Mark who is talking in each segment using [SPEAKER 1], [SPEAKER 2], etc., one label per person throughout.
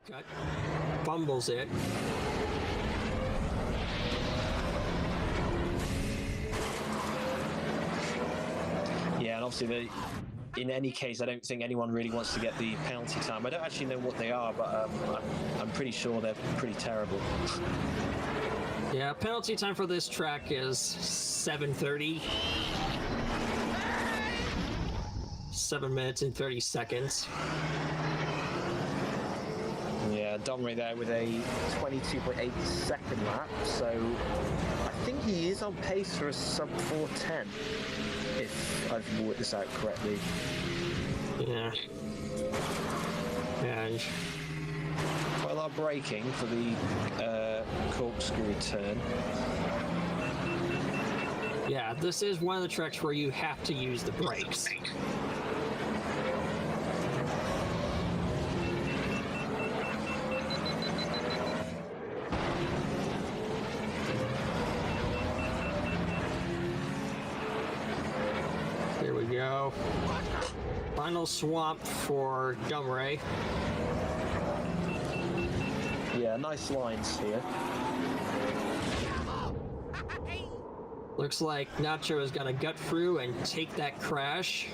[SPEAKER 1] Cut. Fumbles it.
[SPEAKER 2] Yeah, and obviously, in any case, I don't think anyone really wants to get the penalty time. I don't actually know what they are, but I'm pretty sure they're pretty terrible.
[SPEAKER 1] Yeah, penalty time for this track is 7:30. 7 minutes and 30 seconds.
[SPEAKER 2] Yeah, Domirae there with a 22.8 second lap, so I think he is on pace for a sub 4:10, if I've worked this out correctly.
[SPEAKER 1] Yeah. And
[SPEAKER 2] quite a lot of braking for the corkscrew turn.
[SPEAKER 1] yeah, this is one of the tracks where you have to use the brakes. There we go. Final swamp for Domirae.
[SPEAKER 2] Yeah, nice lines here.
[SPEAKER 1] Looks like Nacho is going to gut through and take that crash.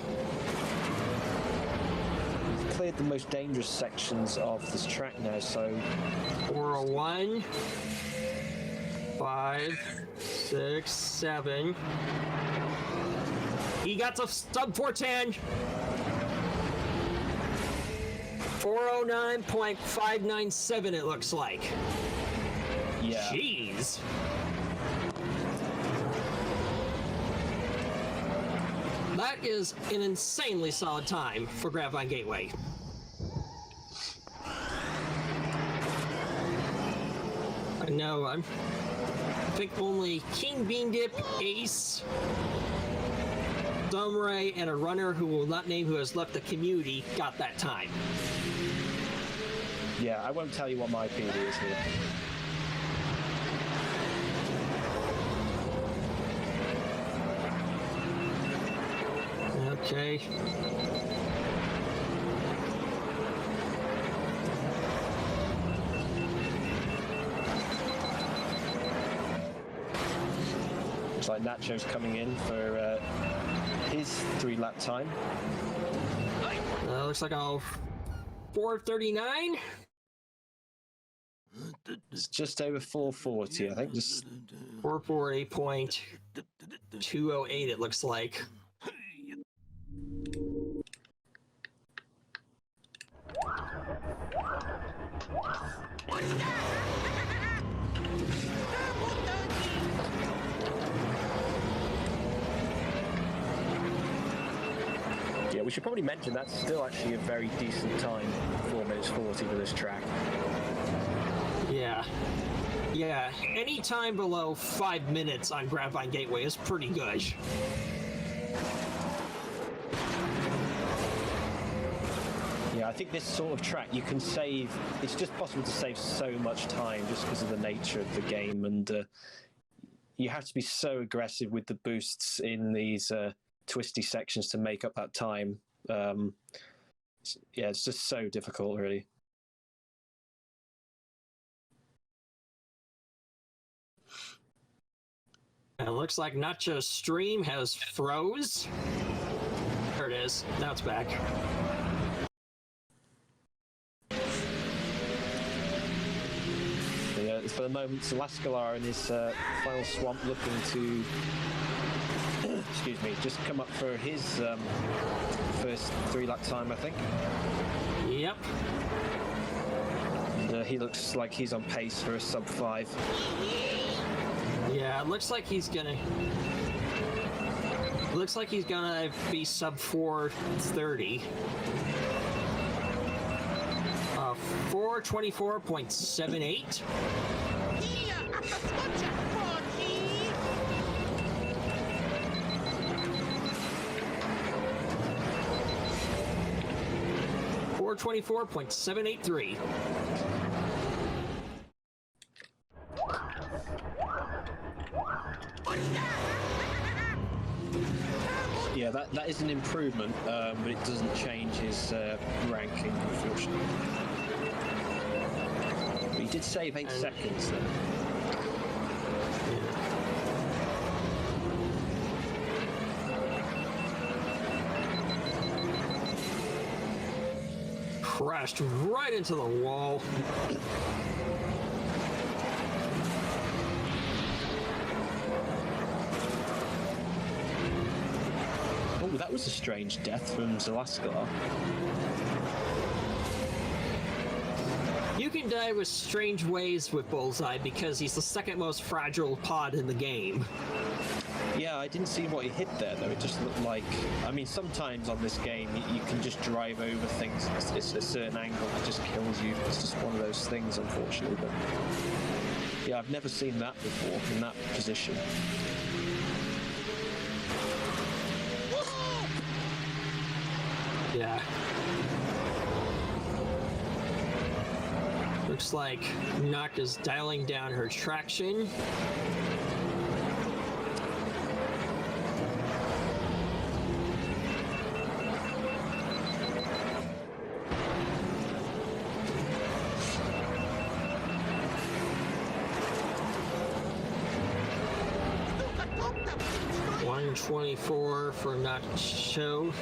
[SPEAKER 2] We've cleared the most dangerous sections of this track now, so...
[SPEAKER 1] 401, 5, 6, 7. He got to sub 410. 409.597 it looks like.
[SPEAKER 2] Yeah.
[SPEAKER 1] Jeez. That is an insanely solid time for Grabvine Gateway. I know, I think only kingbeandip, Ace, Domirae, and a runner who will not name who has left the community got that time.
[SPEAKER 2] Yeah, I won't tell you what my PB is here.
[SPEAKER 1] Okay.
[SPEAKER 2] Looks like Nacho's coming in for his 3-lap time.
[SPEAKER 1] Looks like I'll 439.
[SPEAKER 2] It's just over 440, I think. Just
[SPEAKER 1] 440.208 it looks like.
[SPEAKER 2] Yeah, we should probably mention that's still actually a very decent time, 4 minutes 40 for this track.
[SPEAKER 1] Yeah. Yeah, any time below 5 minutes on Grabvine Gateway is pretty good.
[SPEAKER 2] Yeah, I think this sort of track, you can save, it's just possible to save so much time just because of the nature of the game, and you have to be so aggressive with the boosts in these twisty sections to make up that time. Yeah, it's just so difficult, really.
[SPEAKER 1] It looks like Nacho's stream has froze. There it is. Now it's back.
[SPEAKER 2] Yeah, for the moment, Zelascelar in his final swamp looking to, excuse me, just come up for his first 3-lap time, I think.
[SPEAKER 1] Yep.
[SPEAKER 2] And, he looks like he's on pace for a sub 5.
[SPEAKER 1] Yeah, it looks like he's gonna be sub 430. 424.78. 424.783.
[SPEAKER 2] Yeah, that is an improvement, but it doesn't change his ranking, unfortunately. did save 8 seconds then.
[SPEAKER 1] Crashed right into the wall.
[SPEAKER 2] Oh, that was a strange death from Zelascelar.
[SPEAKER 1] You can die with strange ways with Bullseye because he's the second most fragile pod in the game.
[SPEAKER 2] Yeah, I didn't see what he hit there, though. It just looked like... I mean, sometimes on this game, you can just drive over things. It's a certain angle that just kills you. It's just one of those things, unfortunately. But yeah, I've never seen that before, in that position.
[SPEAKER 1] Yeah. Looks like Nock is dialing down her traction. $124 for Nacho.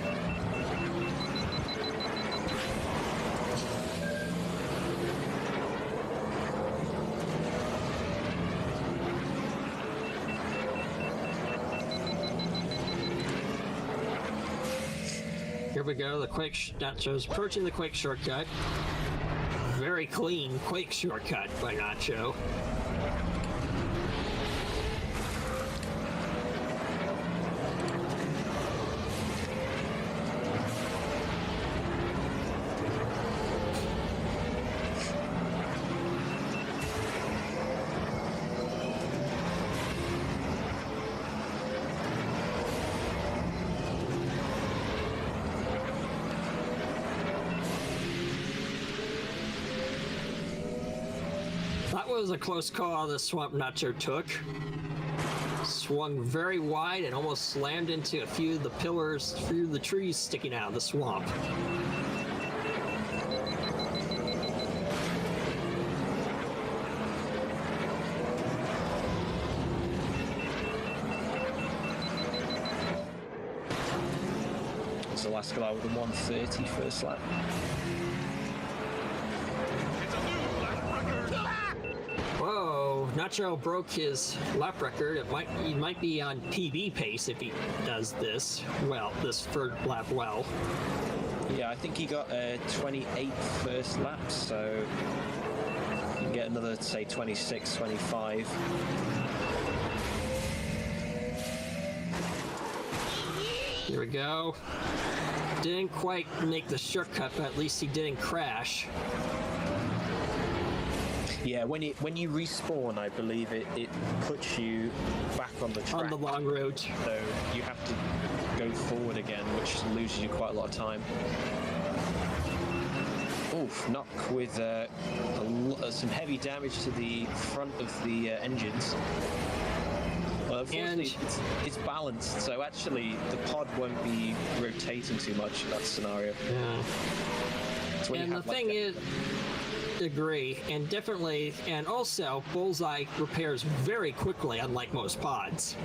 [SPEAKER 1] Here we go, the quick Nacho's approaching the quick shortcut. Very clean quick shortcut by Nacho. That was a close call the swamp Nacho took. Swung very wide and almost slammed into a few of the pillars through the trees sticking out of the swamp.
[SPEAKER 2] Zelascelar with a 130 first lap.
[SPEAKER 1] Whoa, Nacho broke his lap record. He might be on PB pace if he does this well, this third lap well.
[SPEAKER 2] Yeah, I think he got a 28 first lap, so you can get another, say, 26, 25.
[SPEAKER 1] Here we go. Didn't quite make the shortcut, but at least he didn't crash.
[SPEAKER 2] Yeah, when you respawn, I believe it puts you back on the track.
[SPEAKER 1] On the long route.
[SPEAKER 2] So you have to go forward again, which loses you quite a lot of time. Oof, Nock with some heavy damage to the front of the engines. Well, unfortunately, it's balanced, so actually the pod won't be rotating too much in that scenario.
[SPEAKER 1] Yeah. And the thing is... Agree, and definitely, and also Bullseye repairs very quickly, unlike most pods.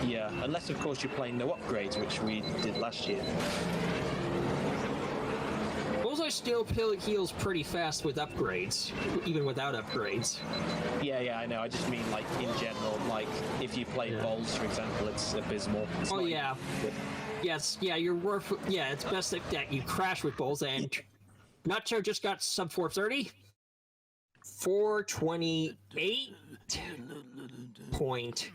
[SPEAKER 2] Yeah, unless of course you're playing no upgrades, which we did last year.
[SPEAKER 1] Bullseye still heals pretty fast with upgrades, even without upgrades.
[SPEAKER 2] Yeah, I know. I just mean like in general, like if you play Vols, for example, it's abysmal. It's
[SPEAKER 1] yeah. Yes, yeah, it's best that you crash with Bullseye. And Nacho just got sub 430. 428.8.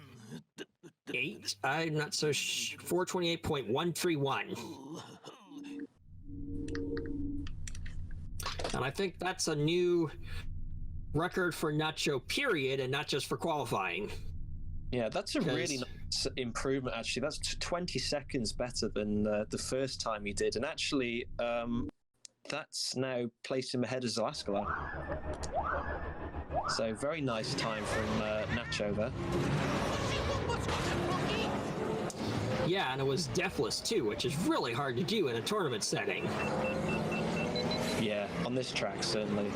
[SPEAKER 1] I'm not so 428.131. And I think that's a new record for Nacho period, and not just for qualifying.
[SPEAKER 2] Yeah, that's a really nice improvement, actually. That's 20 seconds better than the first time he did. And actually, that's now placed him ahead of Zelascelar. So very nice time from Nacho there.
[SPEAKER 1] Yeah, and it was deathless too, which is really hard to do in a tournament setting.
[SPEAKER 2] Yeah, on this track, certainly.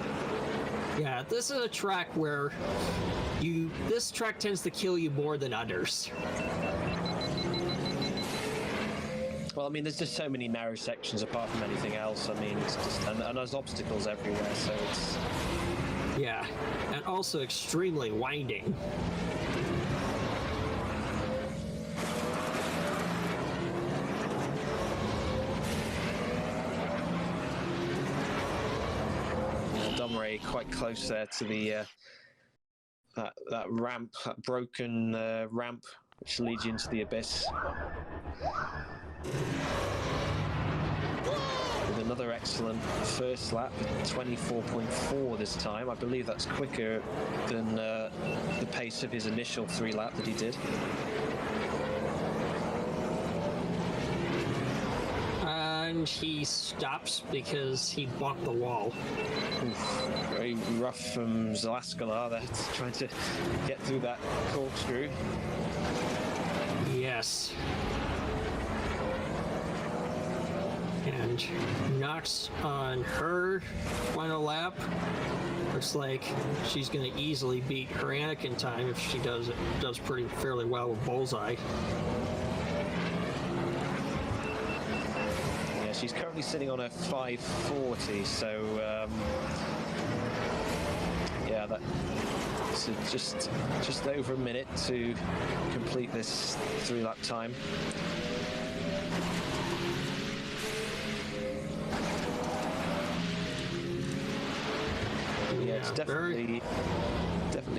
[SPEAKER 1] Yeah, this is a track where this track tends to kill you more than others.
[SPEAKER 2] Well, I mean, there's just so many narrow sections apart from anything else. I mean, it's just, and there's obstacles everywhere, so it's...
[SPEAKER 1] Yeah, and also extremely winding.
[SPEAKER 2] Domirae quite close there to the that ramp, that broken ramp, which leads you into the abyss. With another excellent first lap, 24.4 this time. I believe that's quicker than the pace of his initial 3 lap that he did.
[SPEAKER 1] And he stops because he blocked the wall.
[SPEAKER 2] Oof, very rough from Zelascelar there, trying to get through that corkscrew.
[SPEAKER 1] Yes. And knocks on her final lap. Looks like she's going to easily beat her Anakin time if she does fairly well with Bullseye.
[SPEAKER 2] Yeah, she's currently sitting on a 540, so yeah, that's just over a minute to complete this 3-lap time. Yeah, it's definitely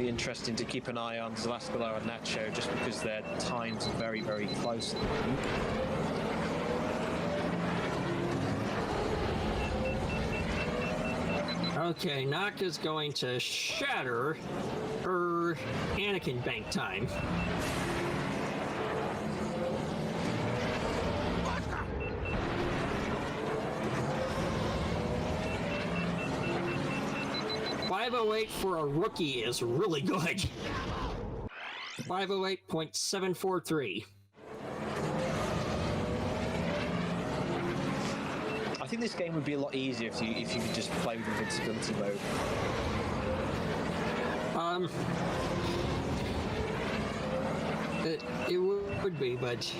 [SPEAKER 2] interesting to keep an eye on Zelascelar and Nacho, just because their times are very, very close.
[SPEAKER 1] Okay, Naka's going to shatter her Anakin bank time. .508 for a rookie is really good. 508.743.
[SPEAKER 2] I think this game would be a lot easier if you could just play with invincibility mode.
[SPEAKER 1] It would be, but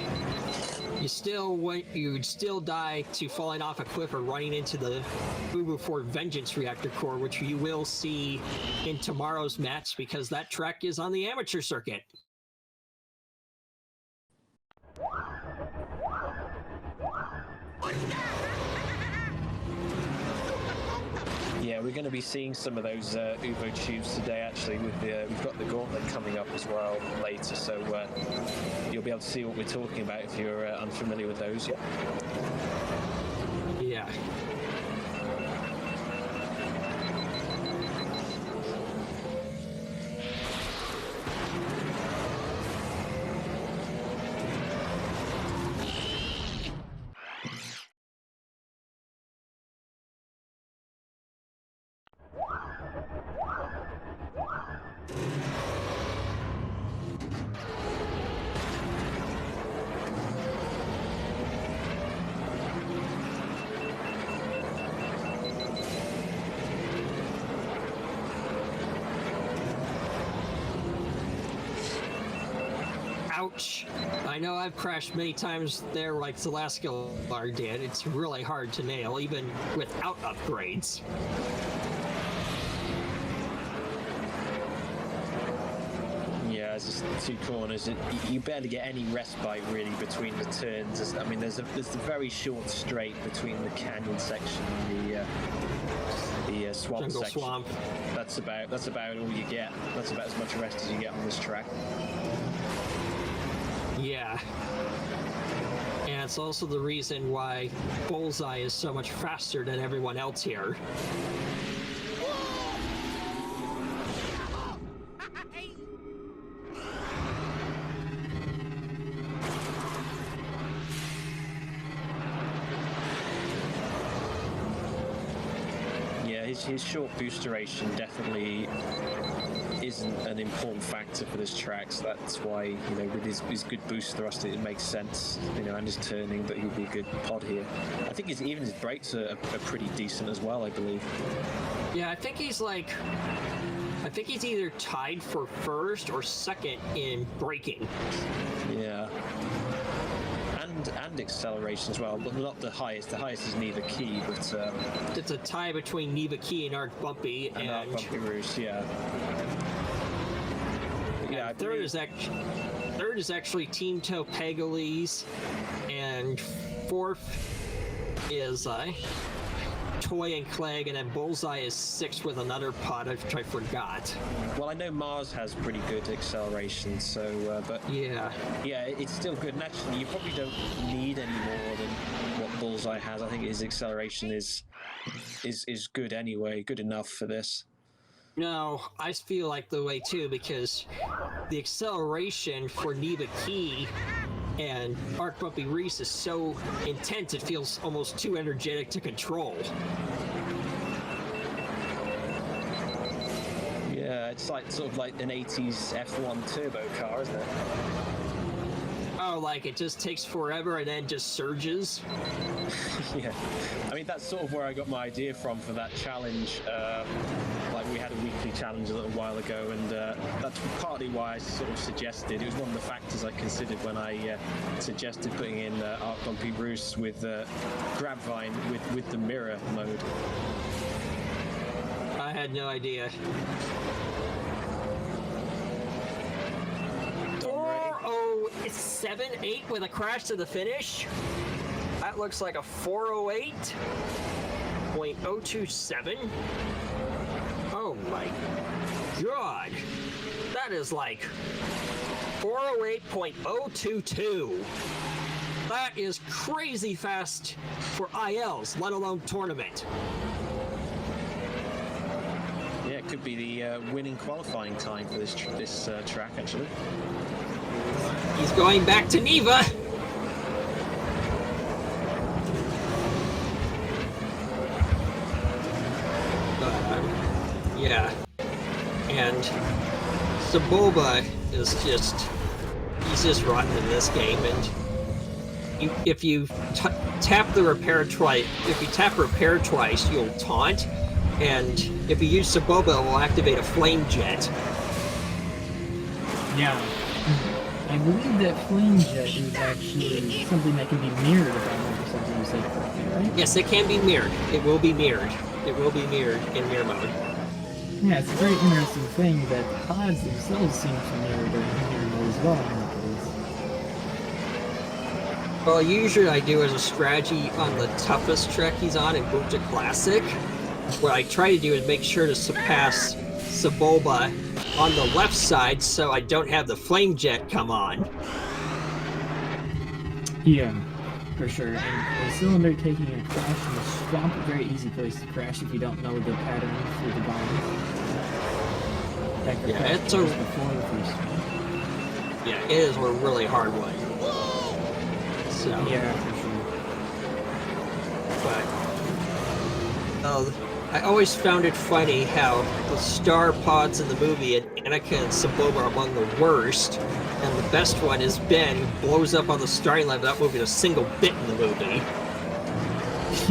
[SPEAKER 1] you'd still die to falling off a cliff or running into the Boo Fort Vengeance reactor core, which you will see in tomorrow's match because that track is on the amateur circuit.
[SPEAKER 2] Yeah, we're going to be seeing some of those Uvo tubes today. Actually, with we've got the gauntlet coming up as well later, so you'll be able to see what we're talking about if you're unfamiliar with those.
[SPEAKER 1] Yeah. Ouch. I know I've crashed many times there like Zelascelar did. It's really hard to nail, even without upgrades.
[SPEAKER 2] Yeah, it's just the 2 corners. You barely get any respite really between the turns. I mean, there's a very short straight between the canyon section and the swamp
[SPEAKER 1] Jungle
[SPEAKER 2] section.
[SPEAKER 1] swamp.
[SPEAKER 2] That's about all you get. That's about as much rest as you get on this track.
[SPEAKER 1] Yeah. And it's also the reason why Bullseye is so much faster than everyone else here.
[SPEAKER 2] Yeah, his short boost duration definitely isn't an important factor for this track, so that's why, you know, with his good boost thrust, it makes sense, you know, and his turning, that he'd be a good pod here. I think even his brakes are pretty decent as well, I believe.
[SPEAKER 1] Yeah, I think he's either tied for first or second in braking.
[SPEAKER 2] Yeah. And acceleration as well, but not the highest. The highest is Neva Key, but
[SPEAKER 1] it's a tie between Neva Key and Arc Bumpy,
[SPEAKER 2] and Arc Bumpy Roost, yeah. Yeah,
[SPEAKER 1] third is actually Team Toe Pegales, and fourth is Toy and Clegg, and then Bullseye is sixth with another pod, which I forgot.
[SPEAKER 2] Well, I know Mars has pretty good acceleration, so but
[SPEAKER 1] yeah,
[SPEAKER 2] it's still good. And actually, you probably don't need any more than what Bullseye has. I think his acceleration is good anyway, good enough for this.
[SPEAKER 1] No, I feel like the way too, because the acceleration for Neva Key and Arc Bumpy Reese is so intense, it feels almost too energetic to control.
[SPEAKER 2] Yeah, it's like sort of like an 80s F1 turbo car, isn't it?
[SPEAKER 1] Oh, like it just takes forever and then just surges?
[SPEAKER 2] Yeah, I mean, that's sort of where I got my idea from for that challenge. Like, we had a weekly challenge a little while ago, and that's partly why I sort of suggested, it was one of the factors I considered when I suggested putting in Arc Bumpy Roost with Grabvine with the mirror mode.
[SPEAKER 1] I had no idea. 4:07.8 with a crash to the finish. That looks like a 4:08.027. Oh my god. That is like 4:08.022. That is crazy fast for ILs, let alone tournament.
[SPEAKER 2] Yeah, it could be the winning qualifying time for this track, actually.
[SPEAKER 1] He's going back to Neva. Yeah. And Sebulba is he's just rotten in this game, and if you tap repair twice, you'll taunt, and if you use Sebulba, it will activate a flame jet.
[SPEAKER 3] Yeah. I believe that flame jet is actually something that can be mirrored, if I remember something you said correctly, right?
[SPEAKER 1] Yes, it can be mirrored. It will be mirrored. It will be mirrored in mirror mode.
[SPEAKER 3] Yeah, it's a very interesting thing that the pods themselves seem to mirror during mirror mode as well in that case.
[SPEAKER 1] Well, usually I do as a strategy on the toughest track he's on in Boomja Classic. What I try to do is make sure to surpass Sebulba on the left side so I don't have the flame jet come on.
[SPEAKER 3] Yeah, for sure. And the cylinder taking a crash in the swamp, a very easy place to crash if you don't know the pattern for the bombs.
[SPEAKER 1] Yeah, it's
[SPEAKER 3] before the first one.
[SPEAKER 1] Yeah, it is a really hard one. So
[SPEAKER 3] yeah, for sure.
[SPEAKER 1] But I always found it funny how the star pods in the movie and Anakin and Sebulba are among the worst, and the best one is Ben, who blows up on the starting line without moving a single bit in the movie.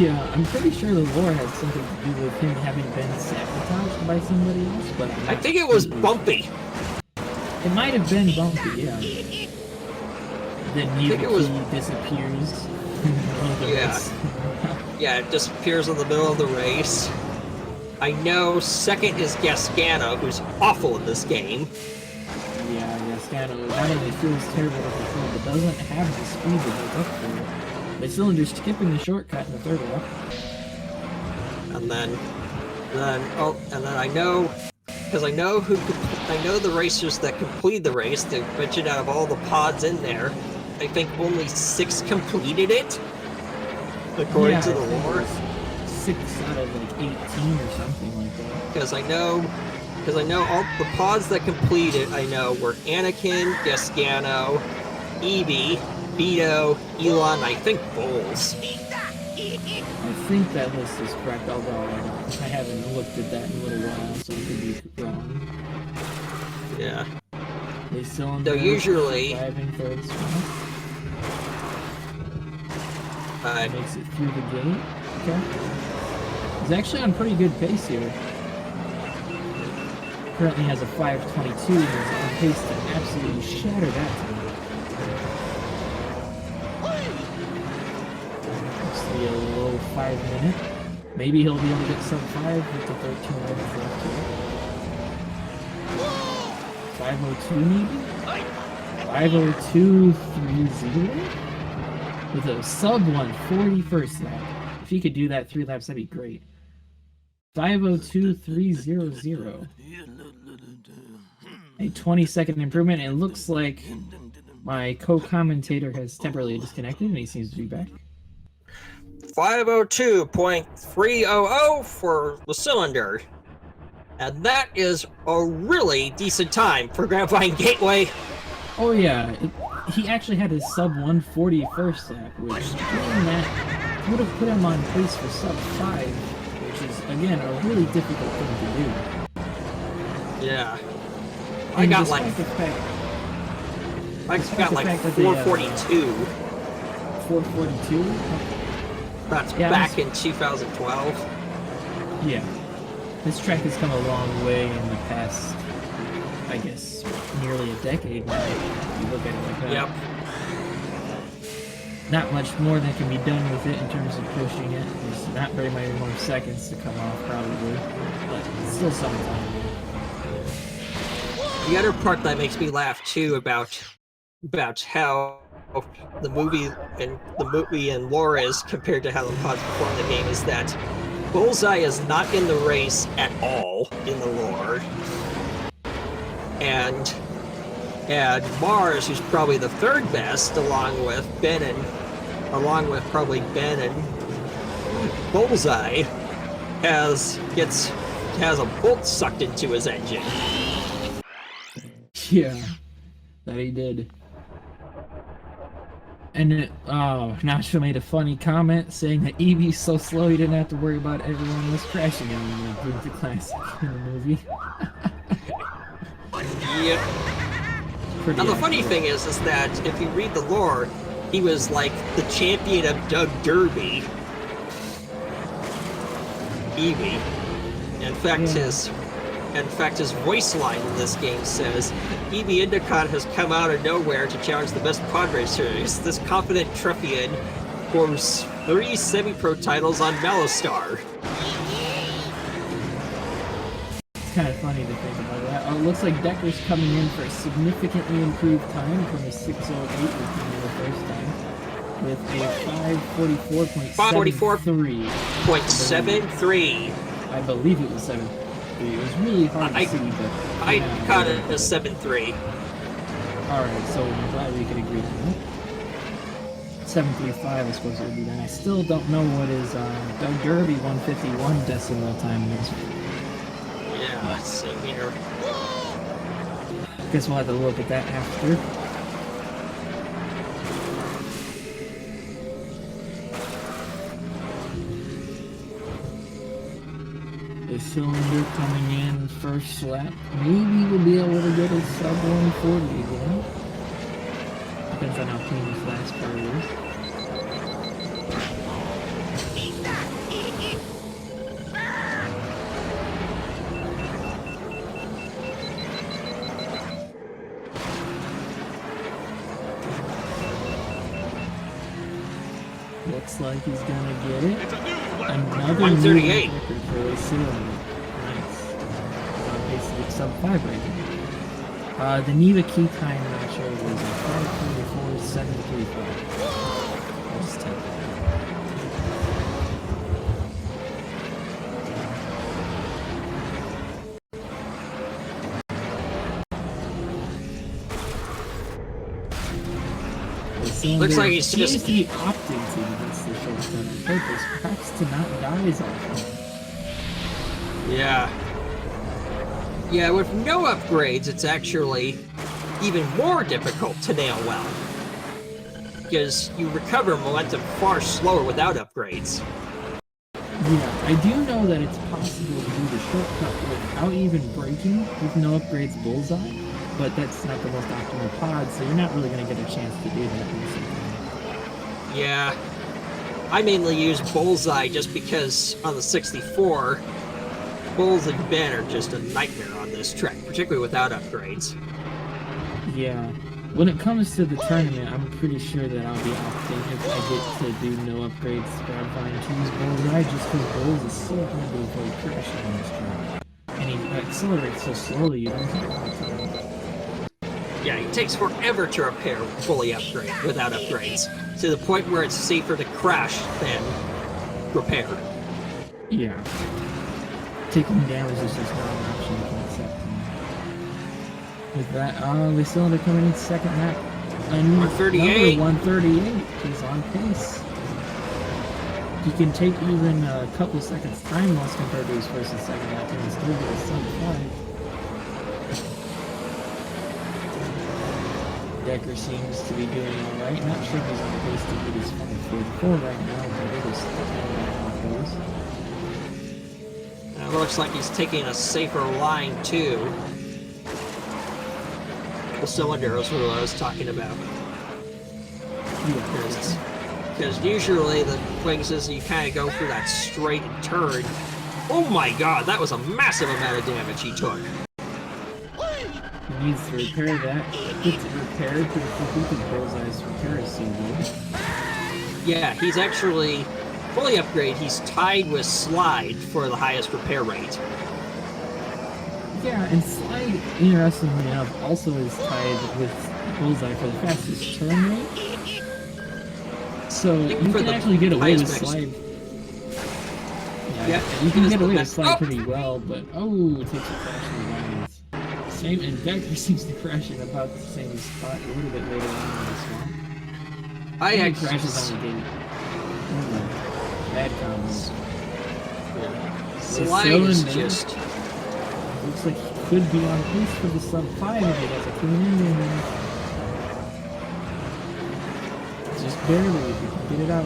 [SPEAKER 3] Yeah, I'm pretty sure the lore had something to do with him having been sabotaged by somebody else, but
[SPEAKER 1] I think it was Bumpy.
[SPEAKER 3] It might have been Bumpy, yeah. Then Neva Key disappears.
[SPEAKER 1] Yeah. Yeah, it disappears in the middle of the race. I know second is Gascano, who's awful in this game.
[SPEAKER 3] Yeah, Gascano not only feels terrible to control, but doesn't have the speed to make up for it. The cylinder's skipping the shortcut in the third lap.
[SPEAKER 1] And then I know, because I know the racers that complete the race. They mentioned out of all the pods in there, I think only 6 completed it, according to the lore.
[SPEAKER 3] 6 out of like 18 or something like that.
[SPEAKER 1] Because I know all the pods that completed, I know were Anakin, Gascano, Evie, Beto, Elon, and I think Bowles.
[SPEAKER 3] I think that list is correct, although I haven't looked at that in a little while, so it could be wrong.
[SPEAKER 1] Yeah.
[SPEAKER 3] They still
[SPEAKER 1] So usually
[SPEAKER 3] third makes it through the gate. Okay. He's actually on pretty good pace here. currently has a 5:22 and is on pace to absolutely shatter that time. Looks to be a low 5 minute. Maybe he'll be able to get sub 5 with the 13 minutes left here. 5:02 maybe? 5:02.30 with a sub 140 first lap. If he could do that 3 laps, that'd be great. 5:02.300. A 20-second improvement, and it looks like my co-commentator has temporarily disconnected, and he seems to be back.
[SPEAKER 1] 5:02.300 for the cylinder. And that is a really decent time for Grabvine Gateway.
[SPEAKER 3] Oh yeah, he actually had his sub 140 first lap, which doing that would have put him on pace for sub 5, which is, again, a really difficult thing to do.
[SPEAKER 1] Yeah.
[SPEAKER 3] And
[SPEAKER 1] I got
[SPEAKER 3] despite
[SPEAKER 1] like
[SPEAKER 3] the fact,
[SPEAKER 1] I got like 442.
[SPEAKER 3] 442?
[SPEAKER 1] That's
[SPEAKER 3] Yeah,
[SPEAKER 1] back in 2012.
[SPEAKER 3] Yeah. This track has come a long way in the past, I guess, nearly a decade now, if you look at it like that.
[SPEAKER 1] Yep.
[SPEAKER 3] Not much more that can be done with it in terms of pushing it. There's not very many more seconds to come off, probably, but it's still some time.
[SPEAKER 1] The other part that makes me laugh too about how the movie and lore is compared to how the pods perform the game is that Bullseye is not in the race at all in the lore, and Mars, who's probably the third best, along with probably Ben and Bullseye, has a bolt sucked into his engine.
[SPEAKER 3] Yeah, that he did. And Nacho made a funny comment saying that Eevee's so slow he didn't have to worry about everyone else crashing him in the classic in the movie.
[SPEAKER 1] Yep. Now the funny thing is that if you read the lore, he was like the champion of Doug Derby. Eevee. In fact, his voice line in this game says, Eevee Endicott has come out of nowhere to challenge the best pod racers. This confident Truffian forms 3 semi-pro titles on Malostar.
[SPEAKER 3] It's kind of funny to think about that. Oh, it looks like Decker's coming in for a significantly improved time from a 6:08 the first time, with a 5:44.73.
[SPEAKER 1] 5:44.73.
[SPEAKER 3] I believe it was 7. It was really hard to see, but
[SPEAKER 1] I caught it as 7.3.
[SPEAKER 3] Alright, so I'm glad we could agree on that. 7.35 is supposed to be then. I still don't know what his Doug Derby 151 decimal time is.
[SPEAKER 1] Yeah, same here.
[SPEAKER 3] Guess we'll have to look at that after. The cylinder coming in first lap. Maybe we'll be able to get a sub 140 again. Depends on how clean this last car is. Looks like he's gonna get it. Another
[SPEAKER 1] 138.
[SPEAKER 3] new record for a cylinder. Nice. Basically sub 5 right now. The Neva key time ratio was a 5:44.735. Just take that.
[SPEAKER 1] Looks like he's
[SPEAKER 3] seems
[SPEAKER 1] just-
[SPEAKER 3] to be opting to against the shortcut on purpose, perhaps to not die as often.
[SPEAKER 1] Yeah. Yeah, with no upgrades, it's actually even more difficult to nail well. Because you recover momentum far slower without upgrades.
[SPEAKER 3] Yeah, I do know that it's possible to do the shortcut without even braking with no upgrades bullseye, but that's not the most optimal pod, so you're not really going to get a chance to do that.
[SPEAKER 1] Yeah. I mainly use Bullseye just because on the 64, bulls and Ben are just a nightmare on this track, particularly without upgrades.
[SPEAKER 3] Yeah. When it comes to the tournament, I'm pretty sure that I'll be opting if I get to do no upgrades Grabvine to use Bullseye, just because Bulls is so hard to avoid crashing on this track. And he accelerates so slowly, you don't have a lot of time.
[SPEAKER 1] Yeah, it takes forever to repair fully upgrade without upgrades, to the point where it's safer to crash than repair.
[SPEAKER 3] Yeah. Taking damage is just not an option you can accept. With that, Zelascelar coming in second lap. And
[SPEAKER 1] 138.
[SPEAKER 3] 138. He's on pace. He can take even a couple seconds time loss compared to his first and second lap and still get a sub 5. Decker seems to be doing alright. Not sure if he's on pace to get his 544 right now, but it is still
[SPEAKER 1] It looks like he's taking a safer line too. The cylinder is what I was talking about. Because usually the things is you kind of go through that straight turn. Oh my god, that was a massive amount of damage he took.
[SPEAKER 3] He needs to repair that. Gets it repaired pretty quickly because Bullseye's repair is so good.
[SPEAKER 1] Yeah, he's actually fully upgrade. He's tied with Slide for the highest repair rate.
[SPEAKER 3] Yeah, and Slide, interestingly enough, also is tied with Bullseye for the fastest turn rate. So you can actually get away with Slide. Yeah, you can get away with Slide pretty well, but it takes a crash in the lines. Same, and Vector seems to crash in about the same spot a little bit later on in this one.
[SPEAKER 1] I actually
[SPEAKER 3] crashes on the gate. Bad combos.
[SPEAKER 1] Yeah. Slide is just.
[SPEAKER 3] Looks like he could be on pace for the sub 5 if he has a clean ending. Just barely, if you can get it out.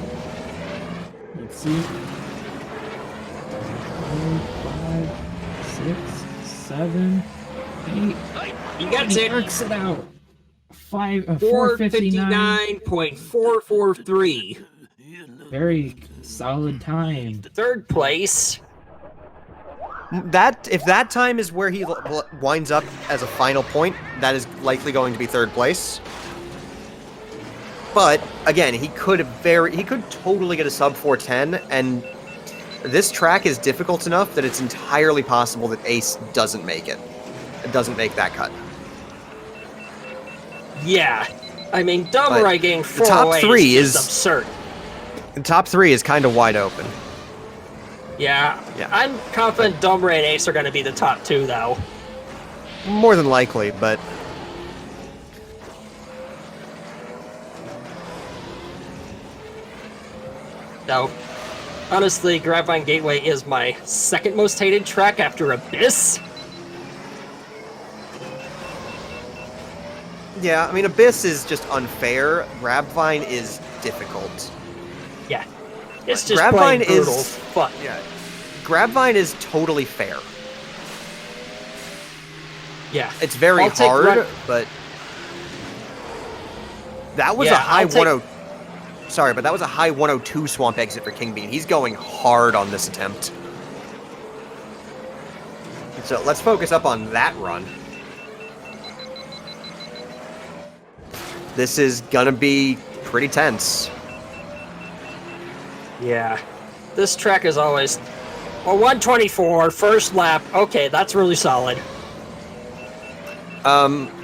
[SPEAKER 3] Let's see. 4, 5, 6, 7, 8.
[SPEAKER 1] He gets it.
[SPEAKER 3] Works it out. 459.
[SPEAKER 1] 459.443.
[SPEAKER 3] Very solid time.
[SPEAKER 1] Third place.
[SPEAKER 4] If that time is where he winds up as a final point, that is likely going to be third place. But again, he could totally get a sub 410, and this track is difficult enough that it's entirely possible that Ace doesn't make it. It doesn't make that cut.
[SPEAKER 1] Yeah, I mean Domirae getting 4
[SPEAKER 4] the top
[SPEAKER 1] away
[SPEAKER 4] 3
[SPEAKER 1] is absurd.
[SPEAKER 4] The top 3 is kind of wide open.
[SPEAKER 1] Yeah, I'm confident Domirae and Ace are going to be the top 2, though.
[SPEAKER 4] More than likely, but...
[SPEAKER 1] No. Honestly, Grabvine Gateway is my second most hated track after Abyss.
[SPEAKER 4] Yeah, I mean, Abyss is just unfair. Grabvine is difficult.
[SPEAKER 1] Yeah. It's just
[SPEAKER 4] Grabvine
[SPEAKER 1] plain brutal
[SPEAKER 4] is
[SPEAKER 1] fun.
[SPEAKER 4] Yeah. Grabvine is totally fair.
[SPEAKER 1] Yeah.
[SPEAKER 4] It's very hard, but that was a high 10. Sorry, but that was a high 102 swamp exit for Kingbean. He's going hard on this attempt. So let's focus up on that run. This is gonna be pretty tense.
[SPEAKER 1] Yeah. This track is always... Well, 124, first lap. Okay, that's really solid.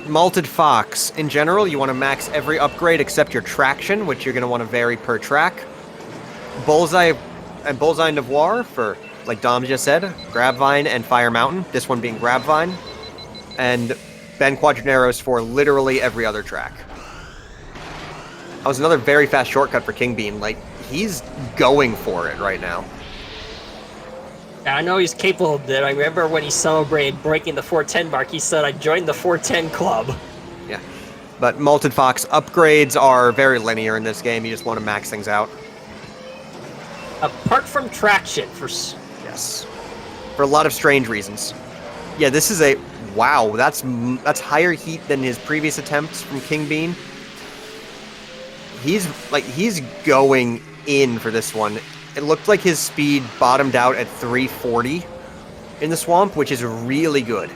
[SPEAKER 4] Malted Fox. In general, you want to max every upgrade except your traction, which you're going to want to vary per track. Bullseye and Bullseye Noir for, like Dom just said, Grabvine and Fire Mountain. This one being Grabvine. And Ben Quadraneros for literally every other track. That was another very fast shortcut for Kingbean. Like, he's going for it right now.
[SPEAKER 1] I know he's capable of it. I remember when he celebrated breaking the 410 mark, he said, I joined the 410 club.
[SPEAKER 4] Yeah. But Malted Fox upgrades are very linear in this game. You just want to max things out.
[SPEAKER 1] Apart from traction,
[SPEAKER 4] Yes. For a lot of strange reasons. Yeah, this is a... Wow, that's higher heat than his previous attempts from Kingbean. He's going in for this one. It looked like his speed bottomed out at 340 in the swamp, which is really good.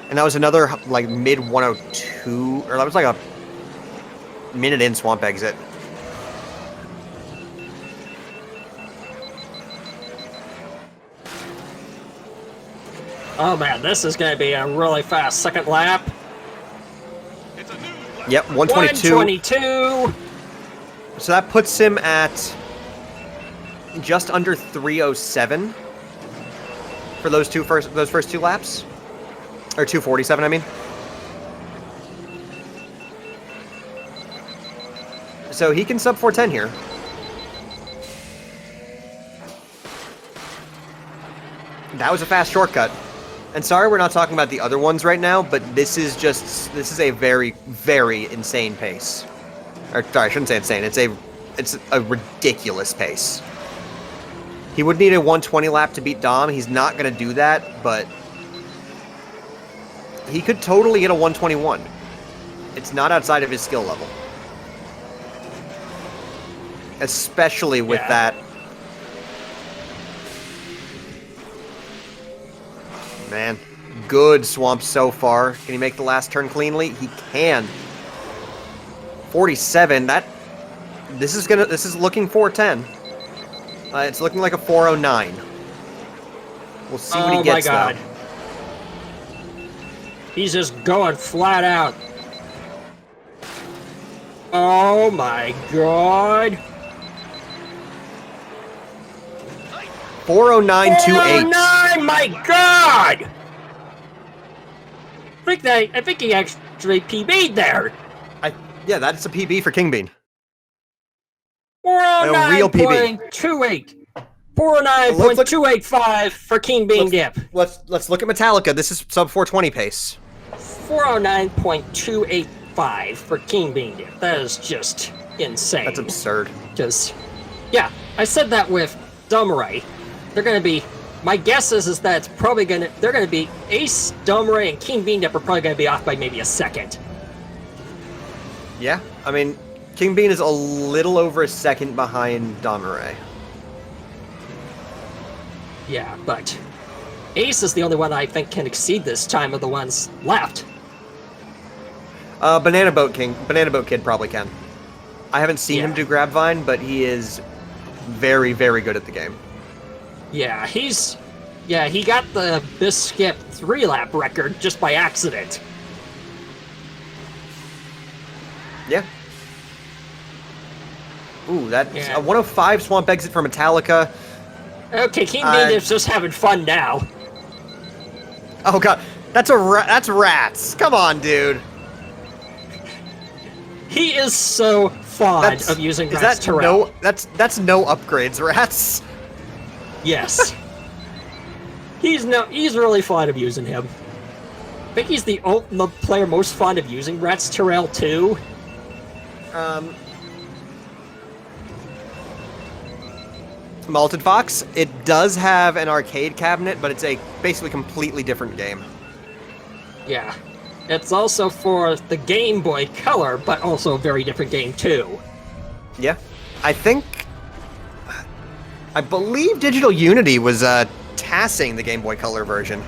[SPEAKER 4] And that was another like mid 102, or that was like a minute in swamp exit.
[SPEAKER 1] Oh man, this is going to be a really fast second lap.
[SPEAKER 4] Yep, 122.
[SPEAKER 1] 122.
[SPEAKER 4] So that puts him at just under 307 for those first two laps, or 247, I mean. So he can sub 410 here. That was a fast shortcut. And sorry we're not talking about the other ones right now, but this is a very, very insane pace. Or sorry, I shouldn't say insane. It's a ridiculous pace. He would need a 120 lap to beat Dom. He's not going to do that, but he could totally get a 121. It's not outside of his skill level. Especially with that. Man, good swamp so far. Can he make the last turn cleanly? He can. 47. This is looking 410. It's looking like a 409. We'll see what he gets,
[SPEAKER 1] Oh my god.
[SPEAKER 4] though.
[SPEAKER 1] He's just going flat out. Oh my god.
[SPEAKER 4] 409.28.
[SPEAKER 1] 409, my god! I think he actually PB'd there.
[SPEAKER 4] Yeah, that's a PB for King Bean. A real PB.
[SPEAKER 1] 409.28. 409.285 for King Bean Dip.
[SPEAKER 4] Let's look at Metallica. This is sub 420 pace.
[SPEAKER 1] 409.285 for King Bean Dip. That is just insane.
[SPEAKER 4] That's absurd.
[SPEAKER 1] Because, yeah, I said that with Domirae. They're going to be, my guess is that it's probably going to, they're going to be, Ace, Domirae, and King Bean Dip are probably going to be off by maybe a second.
[SPEAKER 4] Yeah, I mean, King Bean is a little over a second behind Domirae.
[SPEAKER 1] Yeah, but Ace is the only one I think can exceed this time of the ones left.
[SPEAKER 4] BananaBoatKid probably can. I haven't seen him do Grabvine, but he is very, very good at the game.
[SPEAKER 1] Yeah, he got the Biscuit 3-lap record just by accident.
[SPEAKER 4] Yeah. Ooh, that's a 105 swamp exit for Metallica.
[SPEAKER 1] Okay, King Bean is just having fun now.
[SPEAKER 4] Oh god, that's rats. Come on, dude.
[SPEAKER 1] He is so fond of using Rats Terrell.
[SPEAKER 4] That's no upgrades, rats.
[SPEAKER 1] Yes. He's really fond of using him. I think he's the player most fond of using Rats Terrell too.
[SPEAKER 4] Malted Fox, it does have an arcade cabinet, but it's a basically completely different game.
[SPEAKER 1] Yeah. It's also for the Game Boy Color, but also a very different game too.
[SPEAKER 4] Yeah. I believe DigitalUnity was tassing the Game Boy Color version.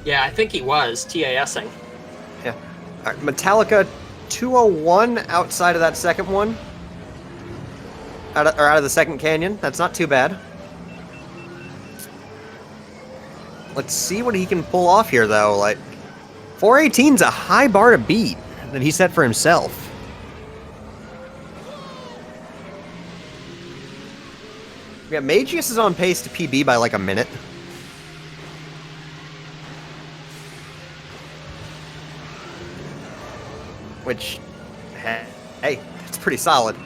[SPEAKER 1] Yeah, I think he was TASing.
[SPEAKER 4] Yeah. All right, Metallica 201 outside of that second one. Out of the second canyon. That's not too bad. Let's see what he can pull off here, though. Like, 418's a high bar to beat that he set for himself. Yeah, Mageius is on pace to PB by like a minute. Which, hey, that's pretty solid.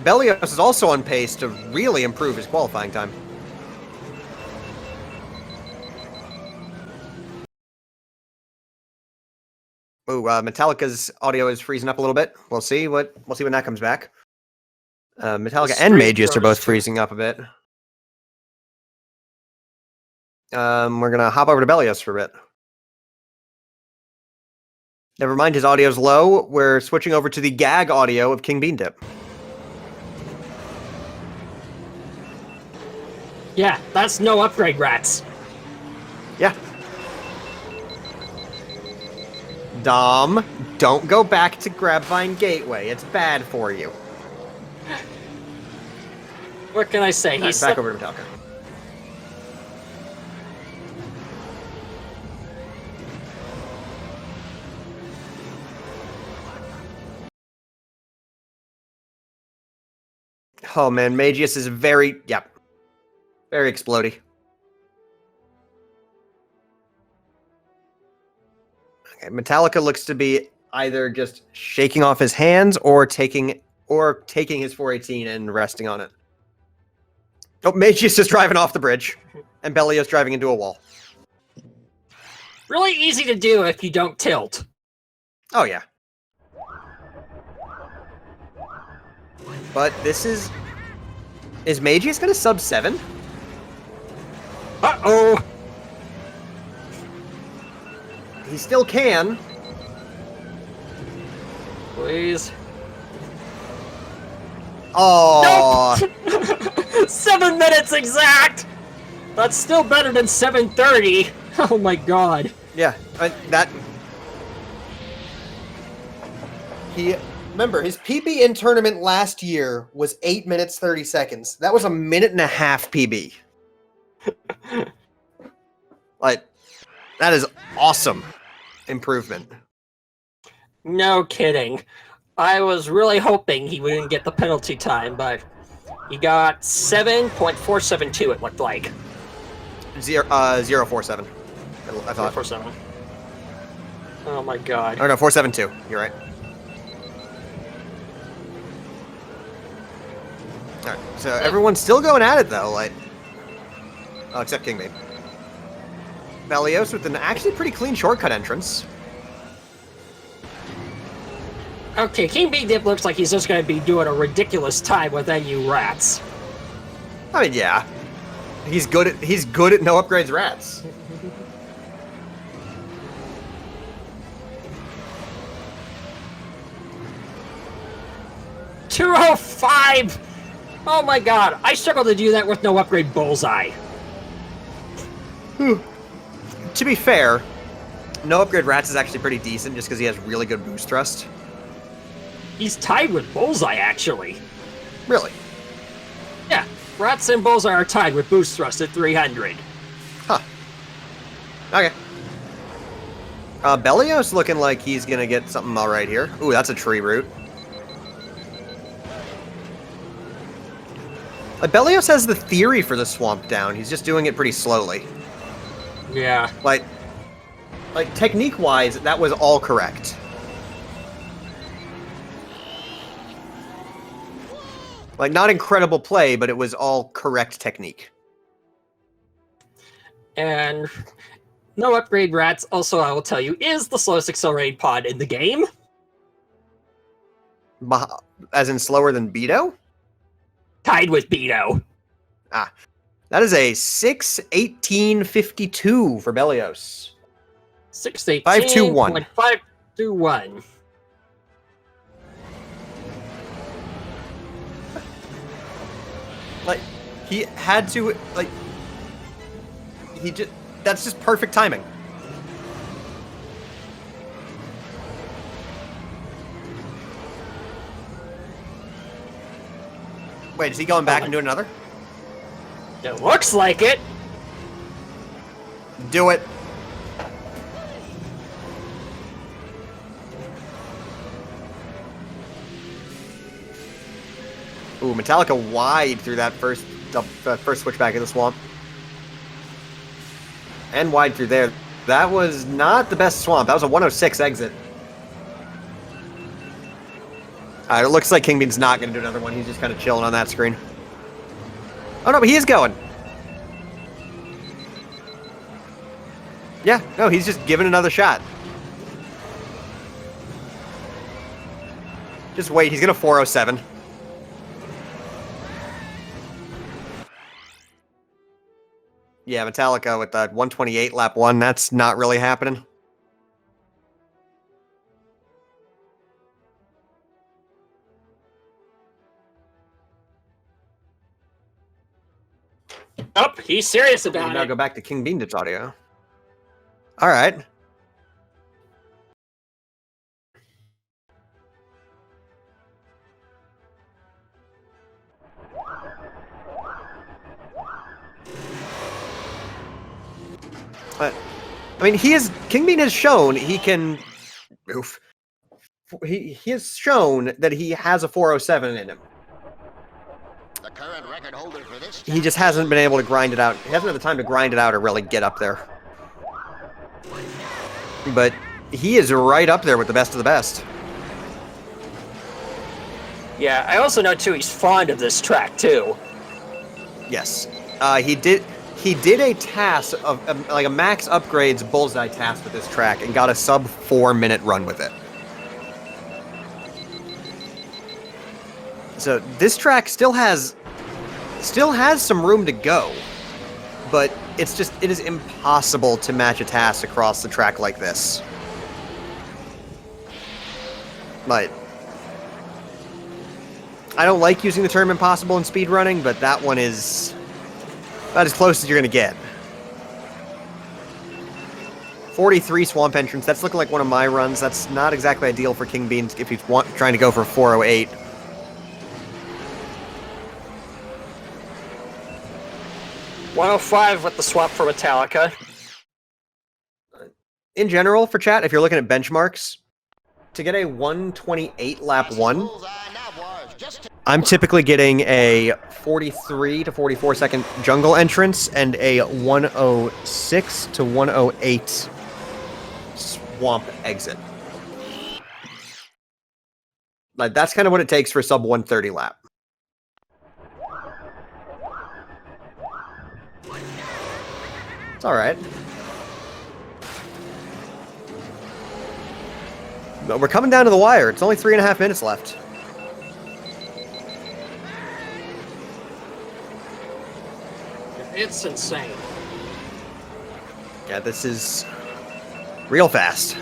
[SPEAKER 4] Beleos is also on pace to really improve his qualifying time. Ooh, Metallica's audio is freezing up a little bit. We'll see when that comes back. Metallica and Mageius are both freezing up a bit. We're gonna hop over to Beleos for a bit. Never mind, his audio's low. We're switching over to the gag audio of King Bean Dip.
[SPEAKER 1] Yeah, that's no upgrade, rats.
[SPEAKER 4] Yeah. Dom, don't go back to Grabvine Gateway. It's bad for you.
[SPEAKER 1] What can I say?
[SPEAKER 4] All right,
[SPEAKER 1] He's
[SPEAKER 4] back over to Metallica. Oh man, Mageius is very explodey. Okay, Metallica looks to be either just shaking off his hands or taking his 418 and resting on it. Oh, Mageius is driving off the bridge, and Beleos driving into a wall.
[SPEAKER 1] really easy to do if you don't tilt.
[SPEAKER 4] Oh yeah. But this is Mageius gonna sub 7?
[SPEAKER 1] Uh-oh!
[SPEAKER 4] He still can.
[SPEAKER 1] Please.
[SPEAKER 4] Oh,
[SPEAKER 1] Nope! 7 minutes exact! That's still better than 7:30. Oh my god.
[SPEAKER 4] yeah. Remember, his PB in tournament last year was 8 minutes 30 seconds. That was a minute and a half PB. Like, that is awesome improvement.
[SPEAKER 1] No kidding. I was really hoping he wouldn't get the penalty time, but he got 7.472, it looked like.
[SPEAKER 4] 047. I thought.
[SPEAKER 1] 4.47. Oh my god.
[SPEAKER 4] Oh no, 472. You're right. Alright, so everyone's still going at it though, like. Oh, except Kingbean. Beleos with an actually pretty clean shortcut entrance.
[SPEAKER 1] Okay, kingbeandip looks like he's just gonna be doing a ridiculous time with NU rats.
[SPEAKER 4] I mean, yeah. He's good at no upgrades rats.
[SPEAKER 1] $205! Oh my god, I struggle to do that with no upgrade bullseye.
[SPEAKER 4] To be fair, no upgrade rats is actually pretty decent just because he has really good boost thrust.
[SPEAKER 1] He's tied with bullseye, actually.
[SPEAKER 4] Really?
[SPEAKER 1] Yeah, rats and bullseye are tied with boost thrust at 300.
[SPEAKER 4] Huh. Okay. Beleos looking like he's gonna get something all right here. Ooh, that's a tree root. Beleos has the theory for the swamp down. He's just doing it pretty slowly.
[SPEAKER 1] Yeah.
[SPEAKER 4] Like technique-wise, that was all correct. Like, not incredible play, but it was all correct technique.
[SPEAKER 1] And no upgrade rats, also I will tell you, is the slowest accelerated pod in the game.
[SPEAKER 4] As in slower than Beto?
[SPEAKER 1] Tied with Beto.
[SPEAKER 4] Ah. That is a 6:18:52 for Beleos.
[SPEAKER 1] 618.521. 521.
[SPEAKER 4] Like, he had to, like, that's just perfect timing. Wait, is he going back and doing another?
[SPEAKER 1] It looks like it.
[SPEAKER 4] Do it. Ooh, Metallica wide through that first switchback of the swamp. And wide through there. That was not the best swamp. That was a 106 exit. Alright, it looks like Kingbean's not going to do another one. He's just kind of chilling on that screen. Oh no, but he is going. Yeah, no, he's just giving another shot. Just wait, he's going to 407. Yeah, Metallica with that 128 lap 1, that's not really happening.
[SPEAKER 1] Oh, he's serious about
[SPEAKER 4] Now
[SPEAKER 1] it.
[SPEAKER 4] go back to Kingbeandip's audio. All right. I mean, King Bean has shown he can. Oof. He has shown that he has a 407 in him.
[SPEAKER 5] The current record holder for this.
[SPEAKER 4] He just hasn't been able to grind it out. He hasn't had the time to grind it out or really get up there. But he is right up there with the best of the best.
[SPEAKER 1] Yeah, I also know too he's fond of this track too.
[SPEAKER 4] Yes, he did a task of like a max upgrades bullseye task with this track and got a sub 4-minute run with it. So this track still has some room to go, but it is impossible to match a task across the track like this. But I don't like using the term impossible in speedrunning, but that one is about as close as you're going to get. 43 swamp entrance. That's looking like one of my runs. That's not exactly ideal for King Bean if he's trying to go for 408.
[SPEAKER 1] .105 with the swap for Metallica.
[SPEAKER 4] In general, for chat, if you're looking at benchmarks, to get a 128 lap 1, I'm typically getting a 43 to 44 second jungle entrance and a 106 to 108 swamp exit. Like, that's kind of what it takes for a sub 130 lap. It's alright. But we're coming down to the wire. It's only 3.5 minutes left.
[SPEAKER 1] It's insane.
[SPEAKER 4] Yeah, this is real fast.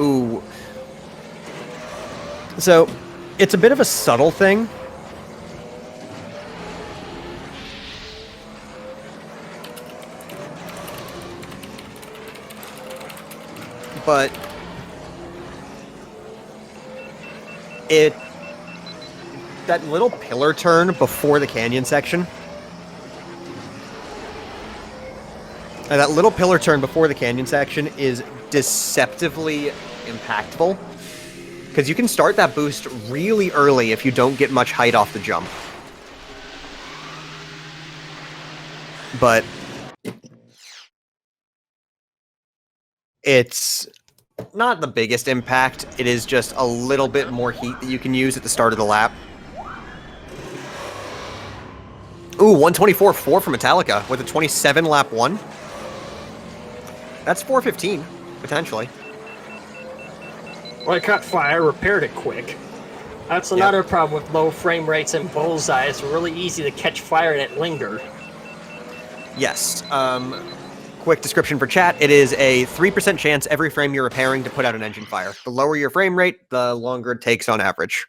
[SPEAKER 4] Ooh. So, it's a bit of a subtle thing. But that little pillar turn before the canyon section, is deceptively impactful, because you can start that boost really early if you don't get much height off the jump. But it's not the biggest impact. It is just a little bit more heat that you can use at the start of the lap. Ooh, 124.4 for Metallica with a 27 lap 1. That's 415, potentially.
[SPEAKER 1] Well, I caught fire, repaired it quick. That's another problem with low frame rates and bullseye. It's really easy to catch fire and it linger.
[SPEAKER 4] Yes. Quick description for chat. It is a 3% chance every frame you're repairing to put out an engine fire. The lower your frame rate, the longer it takes on average.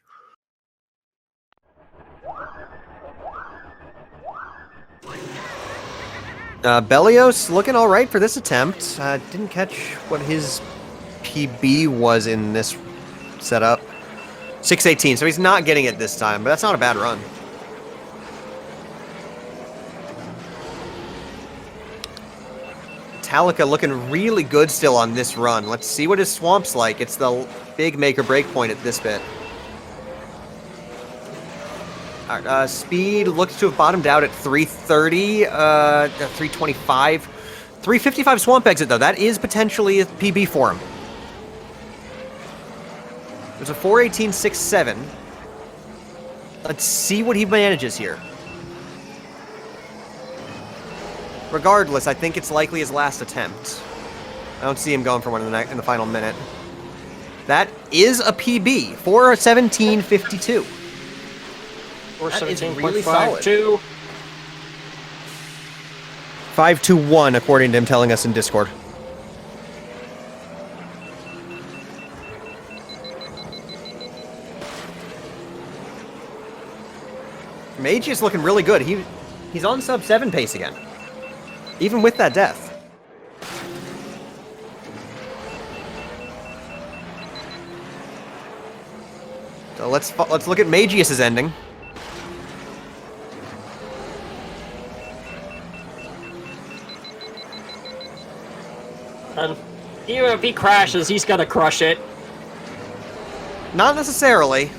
[SPEAKER 4] Beleos looking all right for this attempt. Didn't catch what his PB was in this setup. 618, so he's not getting it this time, but that's not a bad run. Metallica looking really good still on this run. Let's see what his swamp's like. It's the big make or break point at this bit. All right, speed looks to have bottomed out at 330, 325. 355 swamp exit, though. That is potentially a PB for him. There's a 418.67. Let's see what he manages here. Regardless, I think it's likely his last attempt. I don't see him going for one in the final minute. That is a PB, 417.52. That is really solid. 521, according to him telling us in Discord. Mageius looking really good. He's on sub 7 pace again. Even with that death. So let's look at Mageius' ending.
[SPEAKER 1] And even if he crashes, he's gonna crush it.
[SPEAKER 4] Not necessarily.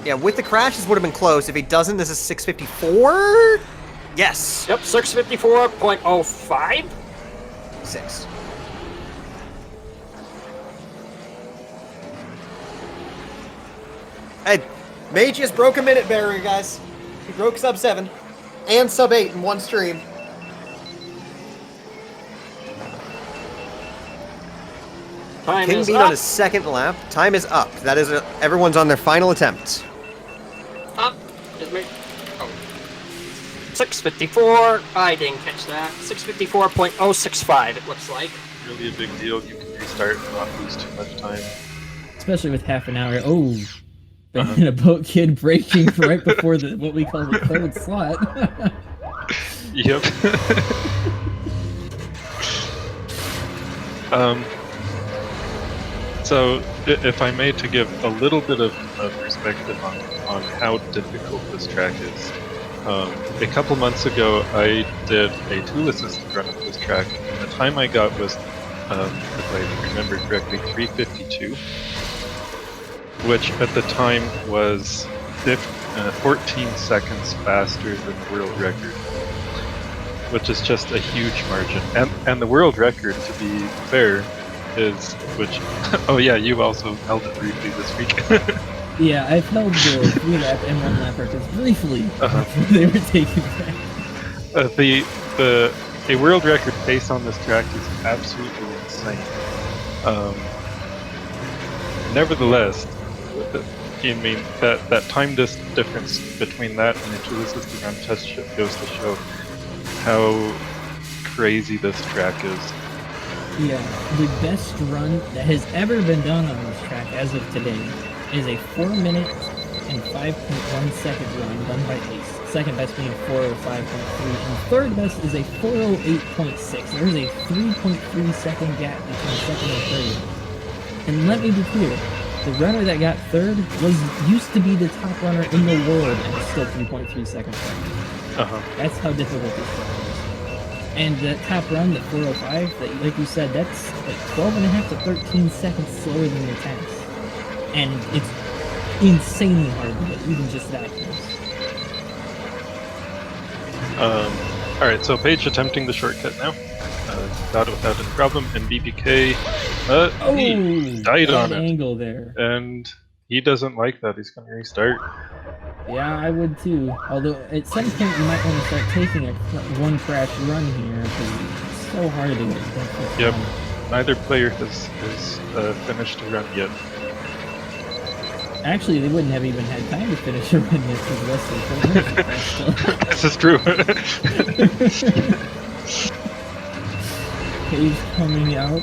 [SPEAKER 4] Yeah, with the crash, this would have been close. If he doesn't, this is 654? Yes.
[SPEAKER 1] Yep, 654.05.
[SPEAKER 4] 6. Hey, Mageius broke a minute barrier, guys. He broke sub 7 and sub 8 in one stream.
[SPEAKER 1] Time
[SPEAKER 4] King
[SPEAKER 1] is
[SPEAKER 4] beat
[SPEAKER 1] up.
[SPEAKER 4] on his second lap. Time is up. That is everyone's on their final attempt.
[SPEAKER 1] Up. Is me. Oh. 654. I didn't catch that. 654.065. It looks like.
[SPEAKER 6] Really a big deal. You can restart and not lose too much time.
[SPEAKER 3] Especially with half an hour. Oh, BananaBoatKid breaking right before the what we call the third slot.
[SPEAKER 6] Yep. So, if I may, to give a little bit of perspective on how difficult this track is. A couple months ago, I did a tool-assisted run of this track, and the time I got was, if I remember correctly, 3:52, which at the time was 14 seconds faster than the world record, which is just a huge margin. And the world record, to be fair, is which. Oh yeah, you also held it briefly this week.
[SPEAKER 3] Yeah, I've held the 3-lap and 1-lap records briefly before they were taken back.
[SPEAKER 6] A world record pace on this track is absolutely insane. Nevertheless, I mean that time difference between that and the tool-assisted run test goes to show how crazy this track is.
[SPEAKER 3] Yeah, the best run that has ever been done on this track as of today is a 4 minute and 5.1 second run done by Ace. Second best being 405.3, and third best is a 408.6. There's a 3.3 second gap between second and third. And let me be clear, the runner that got third used to be the top runner in the world and it's still 3.3 seconds back. That's how difficult this run is. And that top run, the 405, that, like you said, that's like 12.5 to 13 seconds slower than the tanks. And it's insanely hard to get, even just that close.
[SPEAKER 6] Alright, so Paige attempting the shortcut now. Got it without any problem, and BBK, he died on it.
[SPEAKER 3] Angle there.
[SPEAKER 6] And he doesn't like that, he's gonna restart.
[SPEAKER 3] Yeah, I would too. Although, at some point you might want to start taking a one crash run here, because it's so hard to get that.
[SPEAKER 6] Yep, neither player has finished a run yet.
[SPEAKER 3] Actually, they wouldn't have even had time to finish a run yet, because the rest of the players crashed.
[SPEAKER 6] This is true.
[SPEAKER 3] Paige coming out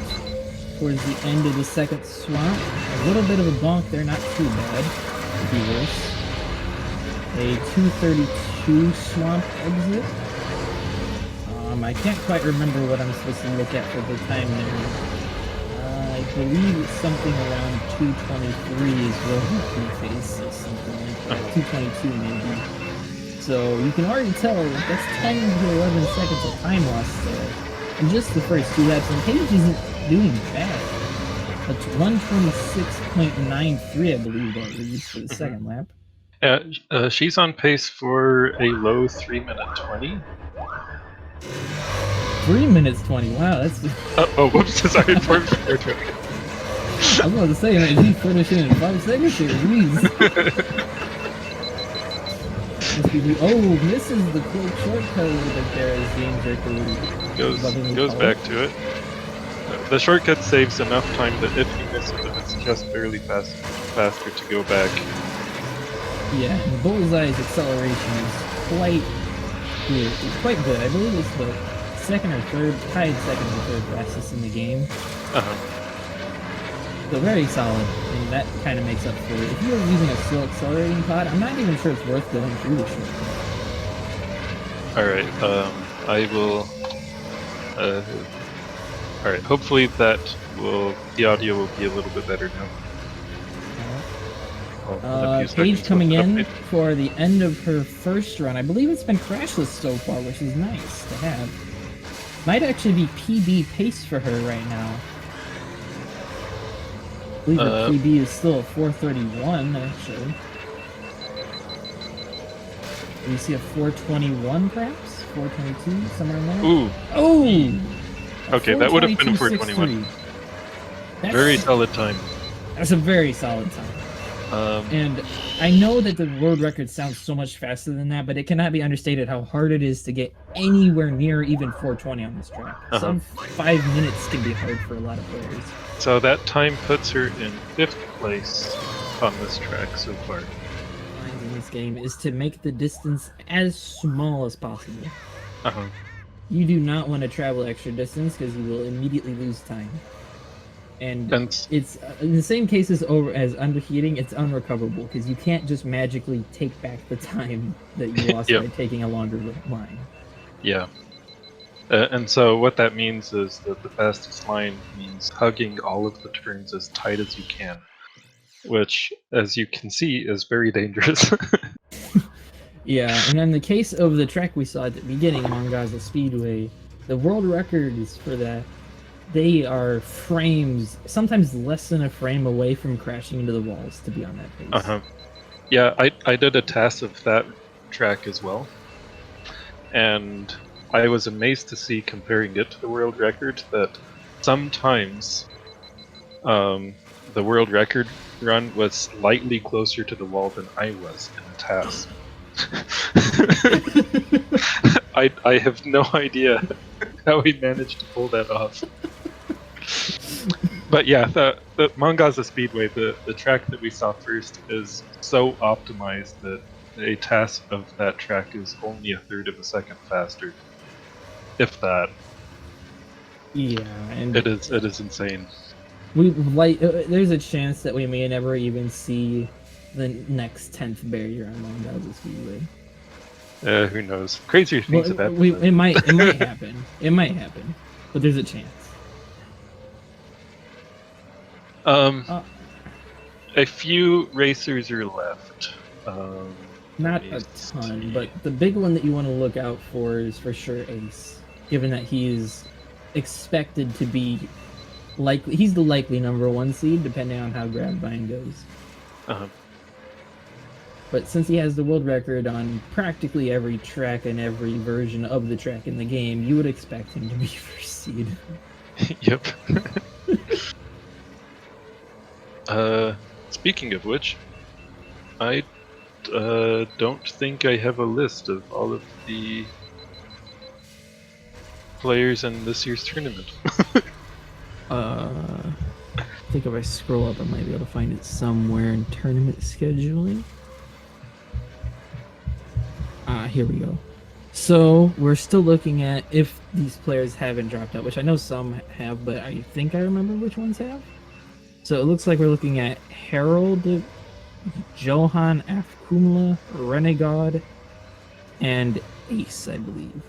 [SPEAKER 3] towards the end of the second swamp. A little bit of a bonk there, not too bad. Could be worse. A 232 swamp exit. I can't quite remember what I'm supposed to look at for the time there. I believe it's something around 223 is what we face, or something like that. 222 maybe. So you can already tell that's 10 to 11 seconds of time lost there. In just the first 2 laps, and Paige isn't doing bad. That's 126.93, I believe that reads for the second lap.
[SPEAKER 6] She's on pace for a low 3-minute 20.
[SPEAKER 3] 3 minutes 20, wow, that's...
[SPEAKER 6] whoops, sorry, 4:20.
[SPEAKER 3] I was about to say, man, he's finishing in 5 seconds here, jeez. Misses the quick shortcut that there is being jerked
[SPEAKER 6] Goes back to it. The shortcut saves enough time that if he misses it, it's just barely faster to go back.
[SPEAKER 3] Yeah, and Bullseye's acceleration is quite good. It's quite good. I believe it's the second or third, tied second or third fastest in the game. So very solid. and that kind of makes up for it. If you were using a slow accelerating pod, I'm not even sure it's worth going through the shortcut.
[SPEAKER 6] Alright, I will... Alright, hopefully the audio will be a little bit better now.
[SPEAKER 3] Paige coming in for the end of her first run. I believe it's been crashless so far, which is nice to have. Might actually be PB pace for her right now. I believe her PB is still a 431, actually. Do you see a 421 perhaps? 422, somewhere in there?
[SPEAKER 6] Ooh!
[SPEAKER 3] Oh!
[SPEAKER 6] Okay, that would have been a 421. Very solid time.
[SPEAKER 3] That's a very solid time. And I know that the world record sounds so much faster than that, but it cannot be understated how hard it is to get anywhere near even 420 on this track. Some 5 minutes can be hard for a lot of players.
[SPEAKER 6] So that time puts her in 5th place on this track so far.
[SPEAKER 3] In this game is to make the distance as small as possible. You do not want to travel extra distance because you will immediately lose time. And it's in the same cases as underheating, it's unrecoverable because you can't just magically take back the time that you lost by taking a longer line.
[SPEAKER 6] Yeah. And so what that means is that the fastest line means hugging all of the turns as tight as you can, which, as you can see, is very dangerous.
[SPEAKER 3] Yeah, and in the case of the track we saw at the beginning, Mongaza Speedway, the world record is for that. They are frames, sometimes less than a frame away from crashing into the walls to be on that pace.
[SPEAKER 6] Yeah, I did a task of that track as well. And I was amazed to see, comparing it to the world record, that sometimes the world record run was slightly closer to the wall than I was in the task. I have no idea how he managed to pull that off. But yeah, the Mongaza Speedway, the track that we saw first, is so optimized that a task of that track is only 1/3 of a second faster, if that.
[SPEAKER 3] Yeah, and
[SPEAKER 6] it is insane.
[SPEAKER 3] There's a chance that we may never even see the next 10th barrier on Mongaza Speedway.
[SPEAKER 6] Who knows? Crazier things have happened.
[SPEAKER 3] It might happen. It might happen, but there's a chance.
[SPEAKER 6] A few racers are left.
[SPEAKER 3] Not a ton, but the big one that you want to look out for is for sure Ace, given that he is expected to be he's the likely #1 seed, depending on how Grabvine goes. But since he has the world record on practically every track and every version of the track in the game, you would expect him to be first seed.
[SPEAKER 6] Yep. Speaking of which, I don't think I have a list of all of the players in this year's tournament.
[SPEAKER 3] I think if I scroll up, I might be able to find it somewhere in tournament scheduling. Here we go. So we're still looking at if these players haven't dropped out, which I know some have, but I think I remember which ones have. So it looks like we're looking at Harold, Johan Afkumla, Renegawd, and Ace, I believe.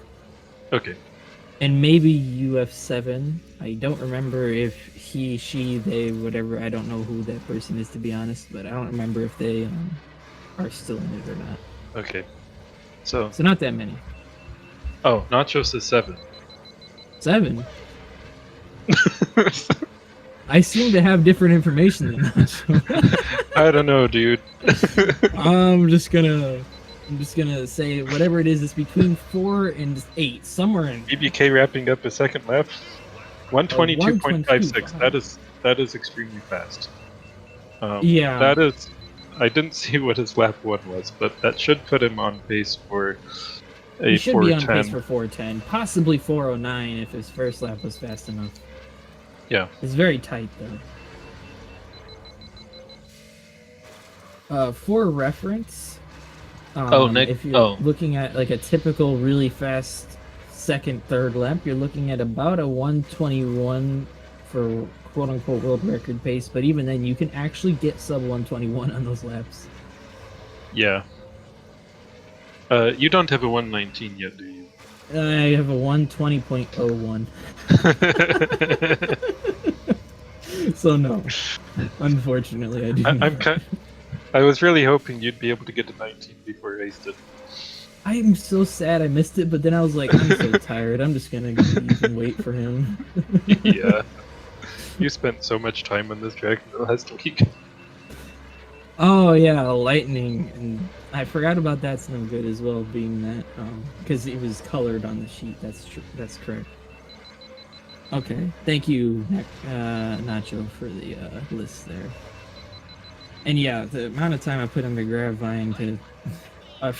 [SPEAKER 6] Okay.
[SPEAKER 3] And maybe UF7. I don't remember if he, she, they, whatever. I don't know who that person is, to be honest, but I don't remember if they are still in it or not.
[SPEAKER 6] Okay. So
[SPEAKER 3] not that many.
[SPEAKER 6] Oh, Nachos is 7.
[SPEAKER 3] 7? I seem to have different information than that.
[SPEAKER 6] I don't know, dude.
[SPEAKER 3] I'm just gonna say whatever it is. It's between 4 and 8, somewhere in.
[SPEAKER 6] BBK wrapping up his second lap. 122.56. That is extremely fast.
[SPEAKER 3] Yeah.
[SPEAKER 6] That is. I didn't see what his lap 1 was, but that should put him on pace for a 410.
[SPEAKER 3] He should be on pace for 410, possibly 409 if his first lap was fast enough.
[SPEAKER 6] Yeah.
[SPEAKER 3] It's very tight though. For reference, if you're looking at like a typical really fast second, third lap, you're looking at about a 121 for quote unquote world record pace, but even then you can actually get sub 121 on those laps.
[SPEAKER 6] Yeah. You don't have a 119 yet, do you?
[SPEAKER 3] I have a 120.01. So no, unfortunately, I do.
[SPEAKER 6] I was really hoping you'd be able to get to 19 before Race did.
[SPEAKER 3] I am so sad I missed it, but then I was like, I'm so tired. I'm just gonna leave and wait for him.
[SPEAKER 6] Yeah. You spent so much time on this track in the last week.
[SPEAKER 3] Oh yeah, lightning, and I forgot about that's no good as well, being that because it was colored on the sheet. That's true. That's correct. Okay, thank you, Nacho, for the list there. And yeah, the amount of time I put into Grabvine to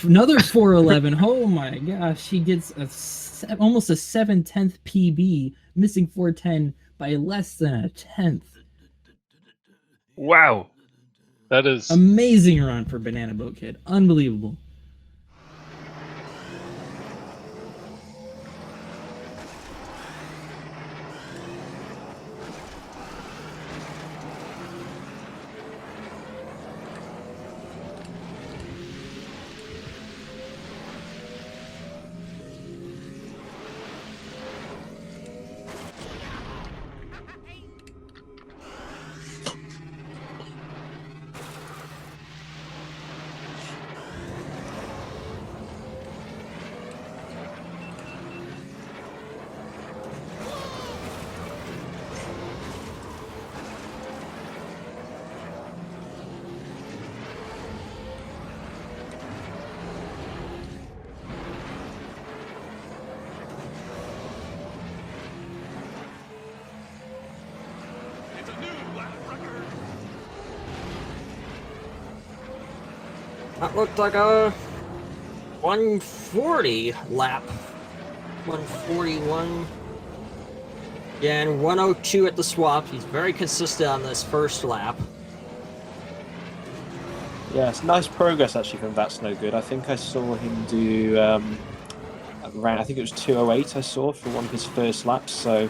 [SPEAKER 3] another 411. Oh my gosh, he gets almost a 7/10 PB, missing 410 by less than a tenth.
[SPEAKER 6] Wow, that is
[SPEAKER 3] amazing run for BananaBoatKid. Unbelievable.
[SPEAKER 1] That looked like a 140 lap. 141. Yeah, and 102 at the swap. He's very consistent on this first lap.
[SPEAKER 2] Yeah, it's nice progress actually from That's No Good. I think I saw him do around, I think it was 208 I saw for one of his first laps, so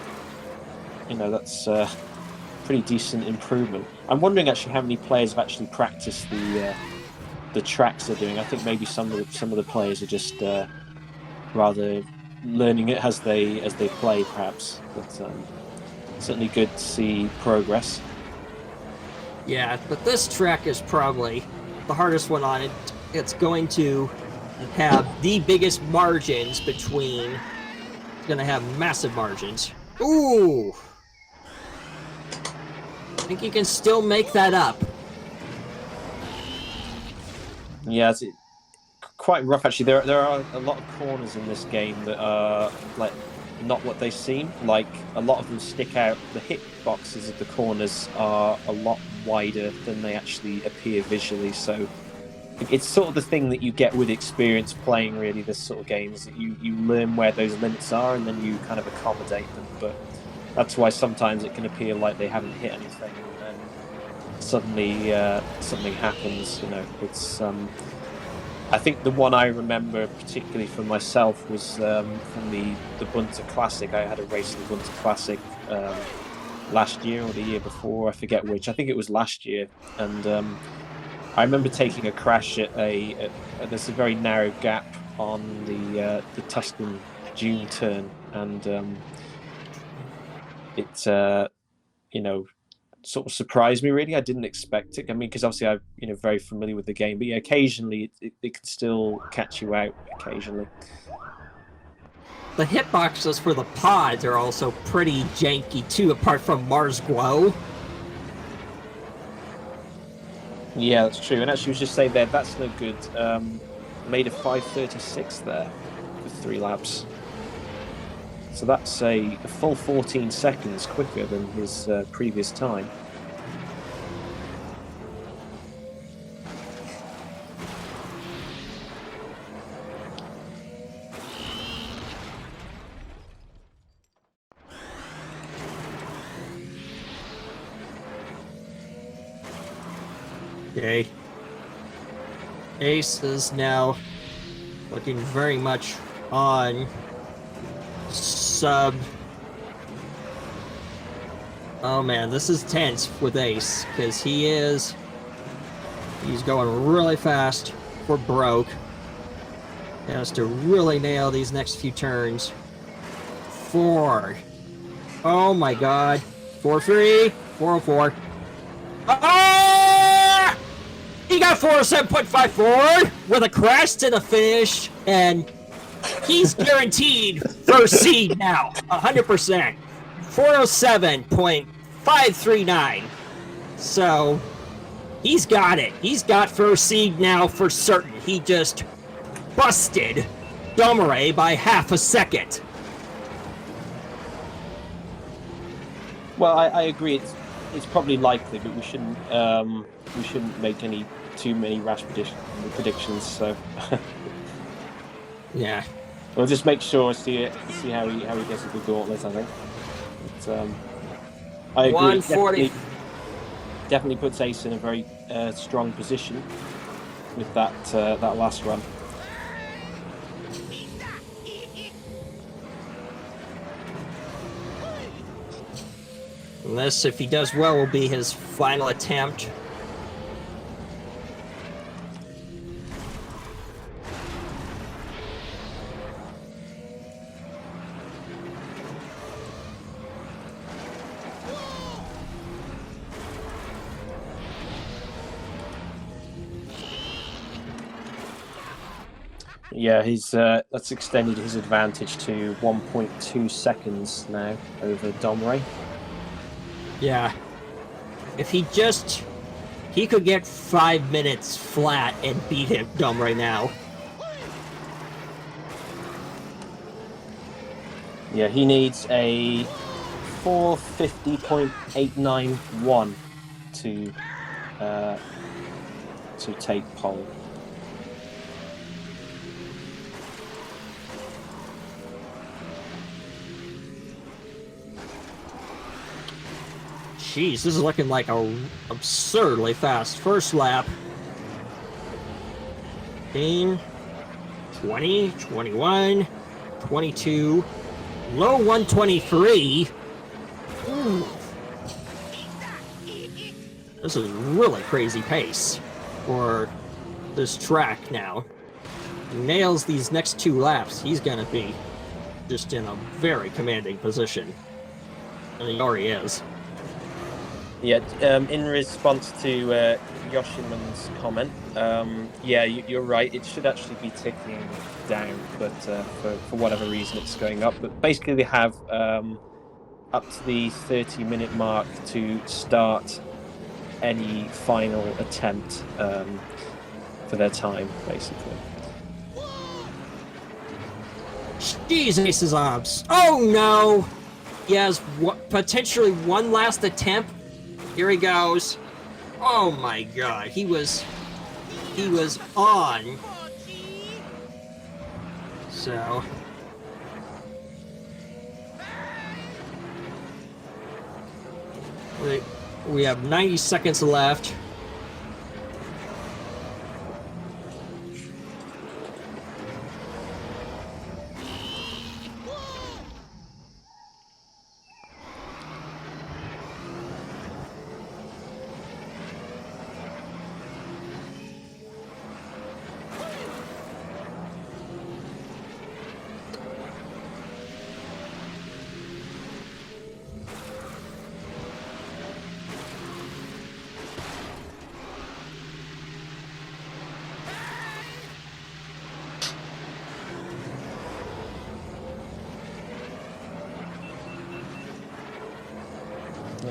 [SPEAKER 2] you know that's pretty decent improvement. I'm wondering actually how many players have actually practiced the tracks they're doing. I think maybe some of the players are just rather learning it as they play, perhaps. But certainly good to see progress.
[SPEAKER 1] Yeah, but this track is probably the hardest one on it. It's going to have the biggest margins between. It's going to have massive margins. Ooh! I think you can still make that up.
[SPEAKER 2] Yeah, it's quite rough actually. There are a lot of corners in this game that are like not what they seem. Like a lot of them stick out. The hitboxes of the corners are a lot wider than they actually appear visually. So it's sort of the thing that you get with experience playing really this sort of games. That you learn where those limits are and then you kind of accommodate them. But that's why sometimes it can appear like they haven't hit anything. Suddenly something happens, you know. It's I think the one I remember particularly for myself was from the Bunter Classic. I had a race in the Bunter Classic last year or the year before, I forget which. I think it was last year, and I remember taking a crash at there's a very narrow gap on the Tuscan Dune turn, and it you know, sort of surprised me really. I didn't expect it. I mean, because obviously I'm very familiar with the game, but yeah, occasionally it can still catch you out. Occasionally,
[SPEAKER 1] The hitboxes for the pods are also pretty janky too, apart from Mars Glow.
[SPEAKER 2] yeah, that's true. And actually, I was just saying there, That's No Good. Made a 5:36 there for 3 laps. So that's a full 14 seconds quicker than his previous time.
[SPEAKER 1] Okay. Ace is now looking very much on sub Oh man, this is tense with Ace, because he's going really fast for broke. He has to really nail these next few turns. 4. Oh my god. 4-3. 404. Ah! He got 407.54 with a crash to the finish, and he's guaranteed first seed now. 100%. 407.539. So he's got it. He's got first seed now for certain. He just busted Domirae by half a second.
[SPEAKER 2] Well, I agree. It's probably likely, but we shouldn't make too many rash predictions. So
[SPEAKER 1] Yeah.
[SPEAKER 2] we'll just make sure see how he gets with the gauntlet. I think. But, I agree.
[SPEAKER 1] 140.
[SPEAKER 2] Definitely puts Ace in a very strong position with that last run.
[SPEAKER 1] And this, if he does well, will be his final attempt.
[SPEAKER 2] Yeah, that's extended his advantage to 1.2 seconds now over Domirae.
[SPEAKER 1] Yeah. If he could get 5 minutes flat and beat him dumb right now.
[SPEAKER 2] Yeah, he needs a 450.891 to take pole.
[SPEAKER 1] Jeez, this is looking like a absurdly fast first lap. 15, 20, 21, 22, low 123. Ooh. This is really crazy pace for this track now. He nails these next 2 laps, he's gonna be just in a very commanding position. And he already is.
[SPEAKER 2] Yeah, in response to Yoshiman's comment, yeah, you're right. It should actually be ticking down, but for whatever reason, it's going up. But basically, they have up to the 30-minute mark to start any final attempt for their time, basically.
[SPEAKER 1] Jeez, Ace's obs. Oh no! He has potentially one last attempt. Here he goes. Oh my god, he was on. So we have 90 seconds left.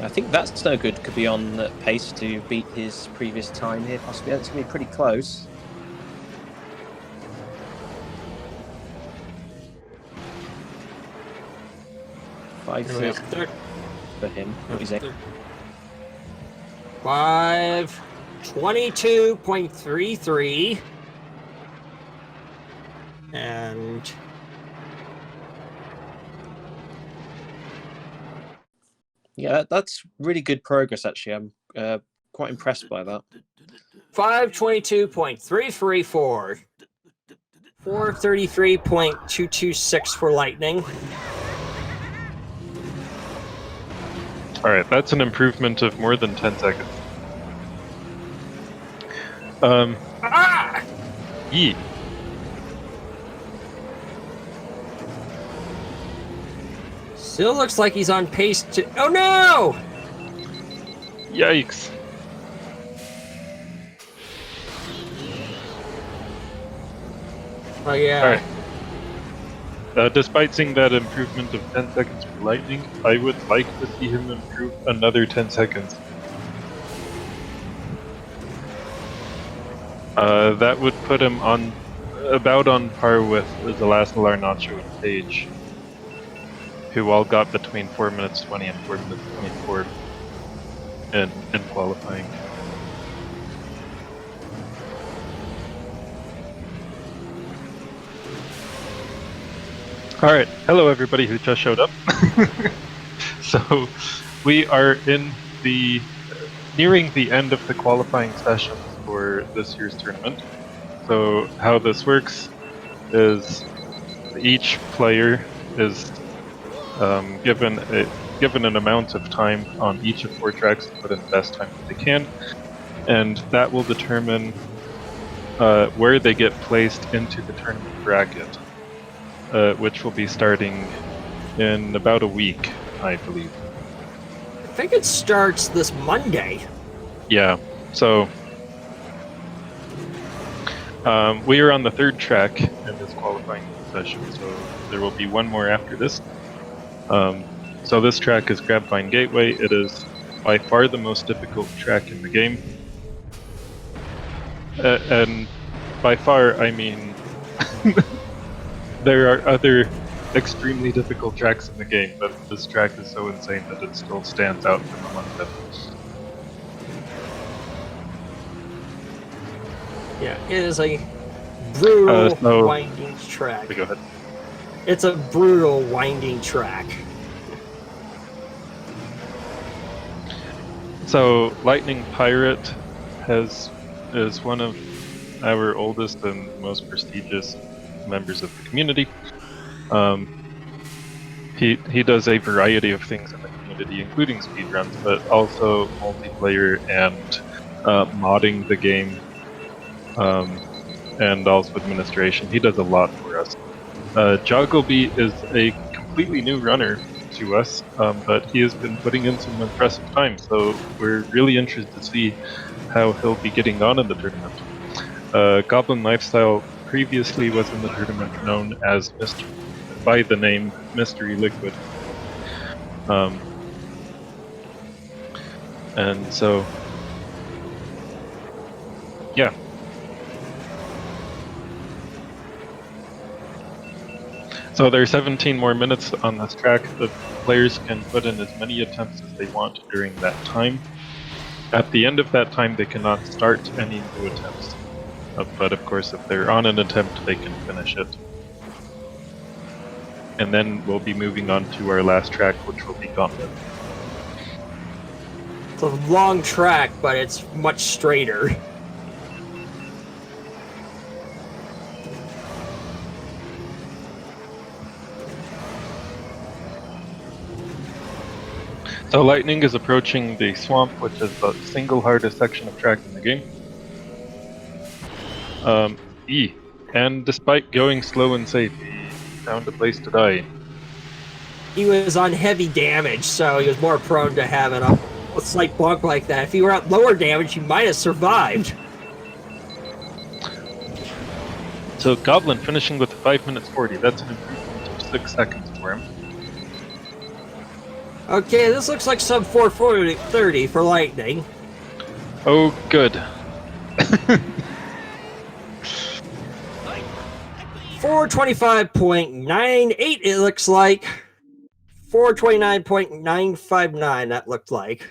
[SPEAKER 2] I think that's no good. Could be on pace to beat his previous time here, possibly. That's going to be pretty close. Five for him. What is it?
[SPEAKER 1] 5:22.33, and
[SPEAKER 2] yeah, that's really good progress. Actually, I'm quite impressed by that.
[SPEAKER 1] 5:22.334, 4:33.226 for Lightning.
[SPEAKER 6] Alright, that's an improvement of more than 10 seconds. Yee.
[SPEAKER 1] Still looks like he's on pace to. Oh no!
[SPEAKER 6] Yikes.
[SPEAKER 1] Oh yeah.
[SPEAKER 6] Alright. Despite seeing that improvement of 10 seconds for Lightning, I would like to see him improve another 10 seconds. That would put him on about on par with Zelascelar, Nacho, and Paige, who all got between 4 minutes 20 and 4 minutes 24 in qualifying. Alright, hello everybody who just showed up. So, we are nearing the end of the qualifying sessions for this year's tournament. So, how this works is each player is given an amount of time on each of 4 tracks to put in the best time that they can, and that will determine where they get placed into the tournament bracket. Which will be starting in about a week, I believe.
[SPEAKER 1] I think it starts this Monday.
[SPEAKER 6] Yeah, so we are on the 3rd track in this qualifying session, so there will be one more after this. So this track is Grabvine Gateway. It is by far the most difficult track in the game. And by far, I mean... There are other extremely difficult tracks in the game, but this track is so insane that it still stands out from among them.
[SPEAKER 1] Yeah, it is a brutal winding track.
[SPEAKER 6] Go ahead.
[SPEAKER 1] It's a brutal winding track.
[SPEAKER 6] So, LightningPirate is one of our oldest and most prestigious members of the community. He does a variety of things in the community, including speedruns, but also multiplayer and modding the game, and also administration. He does a lot for us. Jogilbee is a completely new runner to us, but he has been putting in some impressive time, so we're really interested to see how he'll be getting on in the tournament. Goblin Lifestyle previously was in the tournament known as by the name Mystery Liquid. And so, yeah. So there are 17 more minutes on this track. The players can put in as many attempts as they want during that time. At the end of that time, they cannot start any new attempts. But of course, if they're on an attempt, they can finish it. And then we'll be moving on to our last track, which will be Gauntlet.
[SPEAKER 1] It's a long track, but it's much straighter.
[SPEAKER 6] So Lightning is approaching the swamp, which is the single hardest section of track in the game. And despite going slow and safe, he found a place to die.
[SPEAKER 1] He was on heavy damage, so he was more prone to having a slight bump like that. If he were at lower damage, he might have survived.
[SPEAKER 6] So Goblin finishing with 5 minutes 40. That's an improvement of 6 seconds for him.
[SPEAKER 1] Okay, this looks like sub 4:30 for Lightning.
[SPEAKER 6] Oh, good.
[SPEAKER 1] 425.98 it looks like. 429.959 that looked like.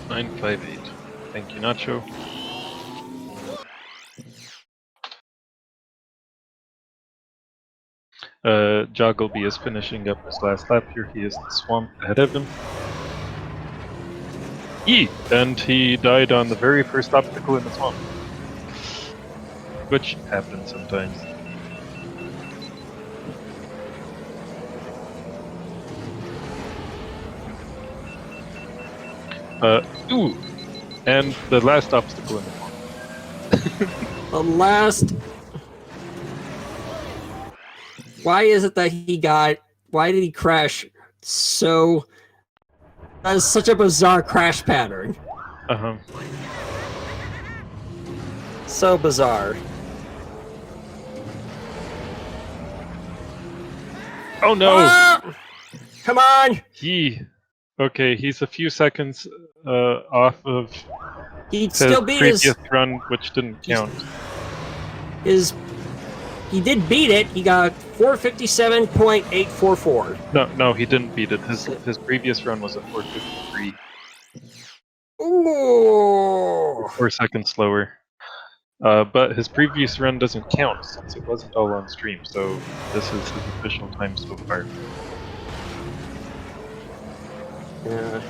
[SPEAKER 6] $958. Thank you, Nacho. Jogilbee is finishing up his last lap here. He is the swamp ahead of him. And he died on the very first obstacle in the swamp. which happens sometimes. Ooh, and the last obstacle in the morning.
[SPEAKER 1] The last. Why is it that he got? Why did he crash so? That is such a bizarre crash pattern.
[SPEAKER 6] Uh-huh.
[SPEAKER 1] So bizarre.
[SPEAKER 6] Oh no!
[SPEAKER 1] Ah! Come on!
[SPEAKER 6] Okay, he's a few seconds off of
[SPEAKER 1] He'd
[SPEAKER 6] his
[SPEAKER 1] still beat
[SPEAKER 6] previous
[SPEAKER 1] his
[SPEAKER 6] run, which didn't count.
[SPEAKER 1] He did beat it. He got 457.844.
[SPEAKER 6] No, he didn't beat it. His previous run was a 453.
[SPEAKER 1] Ooh.
[SPEAKER 6] 4 seconds slower. But his previous run doesn't count since it wasn't all on stream, so this is his official time so far.
[SPEAKER 1] Yeah.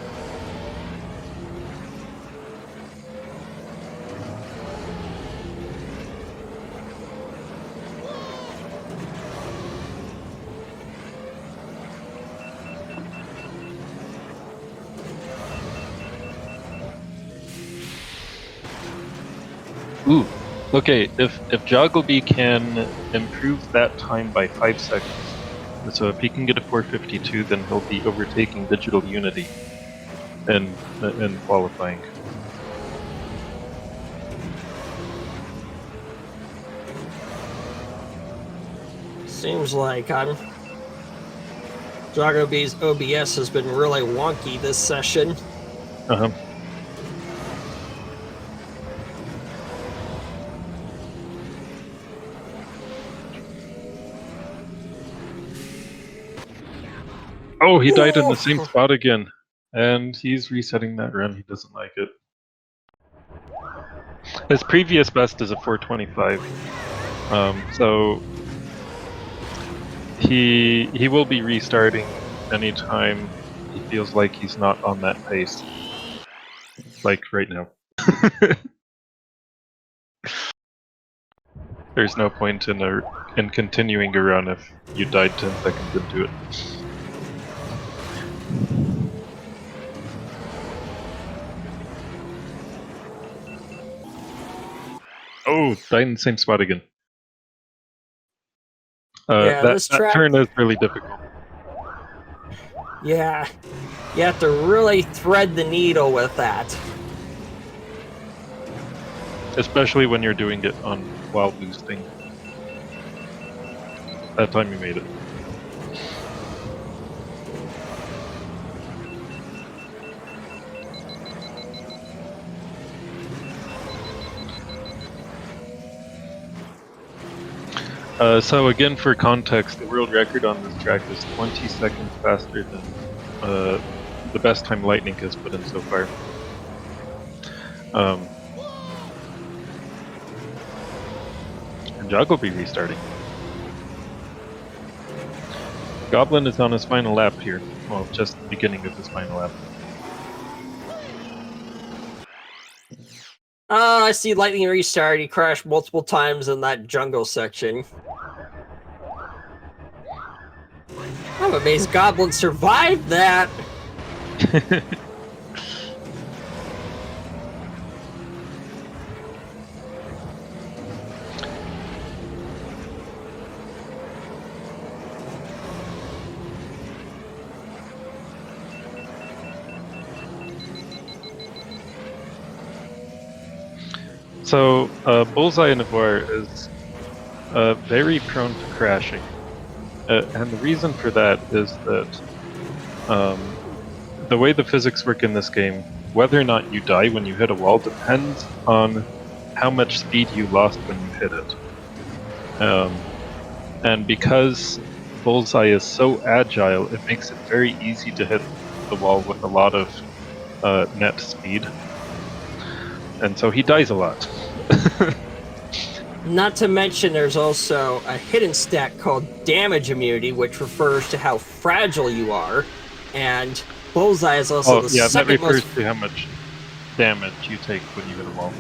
[SPEAKER 6] Ooh, okay, if Jogilbee can improve that time by 5 seconds, so if he can get a 452, then he'll be overtaking DigitalUnity in qualifying.
[SPEAKER 1] Seems like Jogobee's OBS has been really wonky this session.
[SPEAKER 6] Uh-huh. Oh, he died in the same spot again. And he's resetting that run. He doesn't like it. His previous best is a 425. So he will be restarting anytime he feels like he's not on that pace. Like right now. There's no point in continuing a run if you died 10 seconds into it. Oh, died in the same spot again.
[SPEAKER 1] Yeah,
[SPEAKER 6] that turn is really difficult.
[SPEAKER 1] Yeah, you have to really thread the needle with that.
[SPEAKER 6] Especially when you're doing it on while boosting. That time you made it. So again, for context, the world record on this track is 20 seconds faster than the best time Lightning has put in so far. And Jog will be restarting. Goblin is on his final lap here. Well, just the beginning of his final lap.
[SPEAKER 1] I see Lightning restart. He crashed multiple times in that jungle section. I'm amazed Goblin survived that.
[SPEAKER 6] So, Bullseye in Navarre is very prone to crashing. And the reason for that is that the way the physics work in this game, whether or not you die when you hit a wall depends on how much speed you lost when you hit it. And because Bullseye is so agile, it makes it very easy to hit the wall with a lot of net speed. And so he dies a lot.
[SPEAKER 1] Not to mention there's also a hidden stat called damage immunity, which refers to how fragile you are. And Bullseye is also the
[SPEAKER 6] that
[SPEAKER 1] second
[SPEAKER 6] refers
[SPEAKER 1] most...
[SPEAKER 6] to how much damage you take when you hit a wall.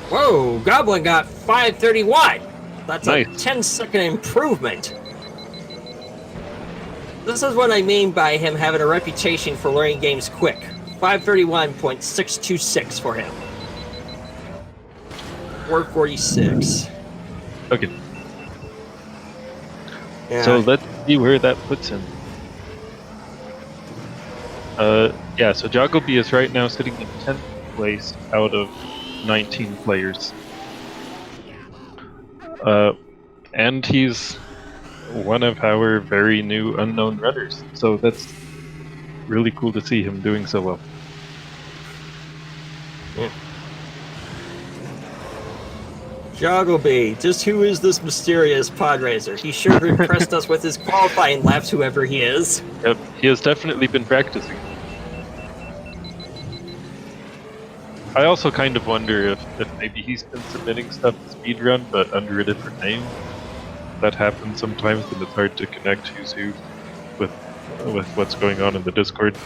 [SPEAKER 1] Whoa, Goblin got 531! That's
[SPEAKER 6] Nice.
[SPEAKER 1] a 10-second improvement. This is what I mean by him having a reputation for learning games quick. 531.626 for him. 446.
[SPEAKER 6] Okay.
[SPEAKER 1] Yeah.
[SPEAKER 6] So let's see where that puts him. Yeah, so jogilbee is right now sitting in 10th place out of 19 players. And he's one of our very new unknown runners. So that's really cool to see him doing so well.
[SPEAKER 1] jogilbee, just who is this mysterious pod raiser? He sure impressed us with his qualifying laps, whoever he is.
[SPEAKER 6] Yep, he has definitely been practicing. I also kind of wonder if maybe he's been submitting stuff to speedrun, but under a different name. That happens sometimes, and it's hard to connect who's who with what's going on in the Discord.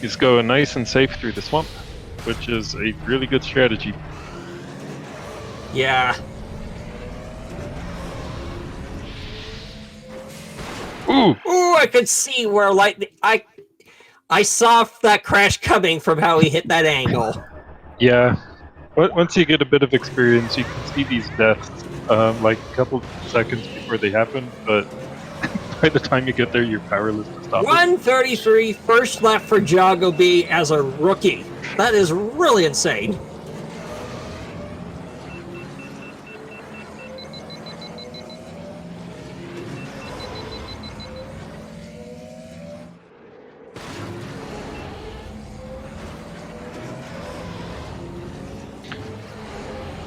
[SPEAKER 6] He's going nice and safe through the swamp, which is a really good strategy.
[SPEAKER 1] Yeah.
[SPEAKER 6] Ooh!
[SPEAKER 1] Ooh, I could see where lightning. I saw that crash coming from how he hit that angle.
[SPEAKER 6] Yeah. Once you get a bit of experience, you can see these deaths like a couple seconds before they happen, but by the time you get there, you're powerless to stop it.
[SPEAKER 1] 133 first lap for jogilbee as a rookie. That is really insane.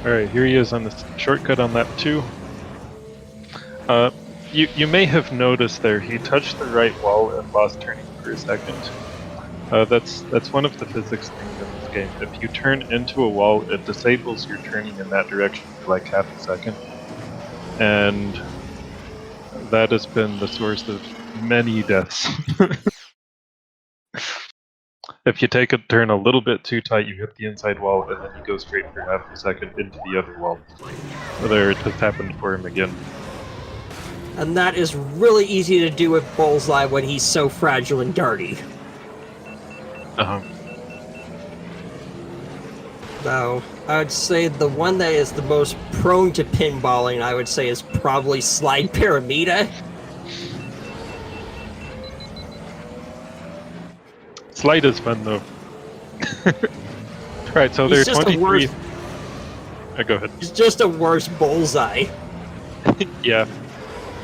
[SPEAKER 6] Alright, here he is on the shortcut on lap 2. You may have noticed there, he touched the right wall and lost turning for a second. That's one of the physics things in this game. If you turn into a wall, it disables your turning in that direction for like half a second. And that has been the source of many deaths. If you take a turn a little bit too tight, you hit the inside wall, and then you go straight for half a second into the other wall. So there, it just happened for him again.
[SPEAKER 1] And that is really easy to do with Bullseye when he's so fragile and dirty. Though, I would say the one that is the most prone to pinballing, I would say, is probably Slide Pyramida.
[SPEAKER 6] Slide is fun though. Right, so
[SPEAKER 1] He's
[SPEAKER 6] there are
[SPEAKER 1] just a
[SPEAKER 6] 23.
[SPEAKER 1] worse-
[SPEAKER 6] Go ahead.
[SPEAKER 1] He's just a worse Bullseye.
[SPEAKER 6] Yeah.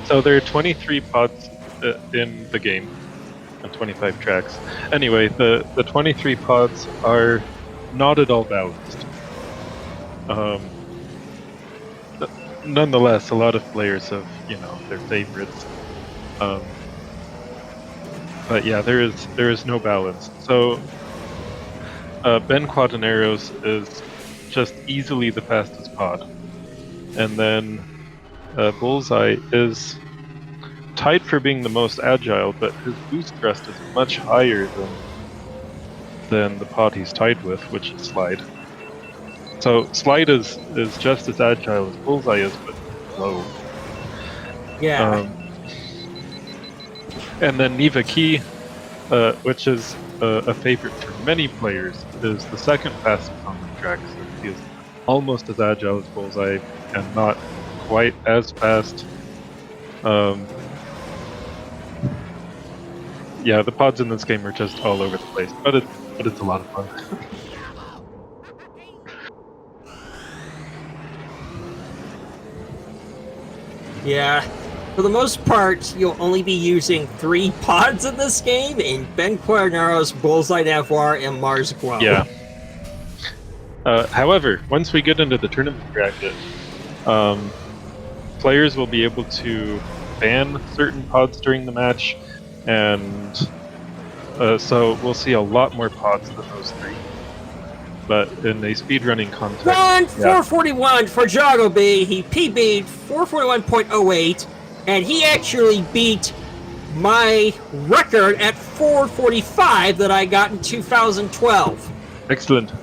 [SPEAKER 6] So there are 23 pods in the game, and 25 tracks. Anyway, the 23 pods are not at all balanced. Nonetheless, a lot of players have, their favorites. But yeah, there is no balance. So Ben Quad and Arrows is just easily the fastest pod, and then Bullseye is tied for being the most agile, but his boost thrust is much higher than the pod he's tied with, which is Slide. So Slide is just as agile as Bullseye is, but slow.
[SPEAKER 1] Yeah.
[SPEAKER 6] And then Neva Key, which is a favorite for many players, is the second fastest on the track. So he is almost as agile as Bullseye and not quite as fast. Yeah, the pods in this game are just all over the place, but it's a lot of fun.
[SPEAKER 1] Yeah. For the most part, you'll only be using 3 pods in this game, in Ben Quaternaros, Bullseye Navarre, and Mars Guo.
[SPEAKER 6] Yeah. However, once we get into the tournament bracket, players will be able to ban certain pods during the match, and so we'll see a lot more pods than those 3. but in a speedrunning context,
[SPEAKER 1] 441 for jogilbee. He PB'd 441.08, and he actually beat my record at 445 that I got in 2012.
[SPEAKER 6] Excellent.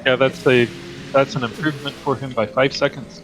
[SPEAKER 6] Yeah, that's an improvement for him by 5 seconds.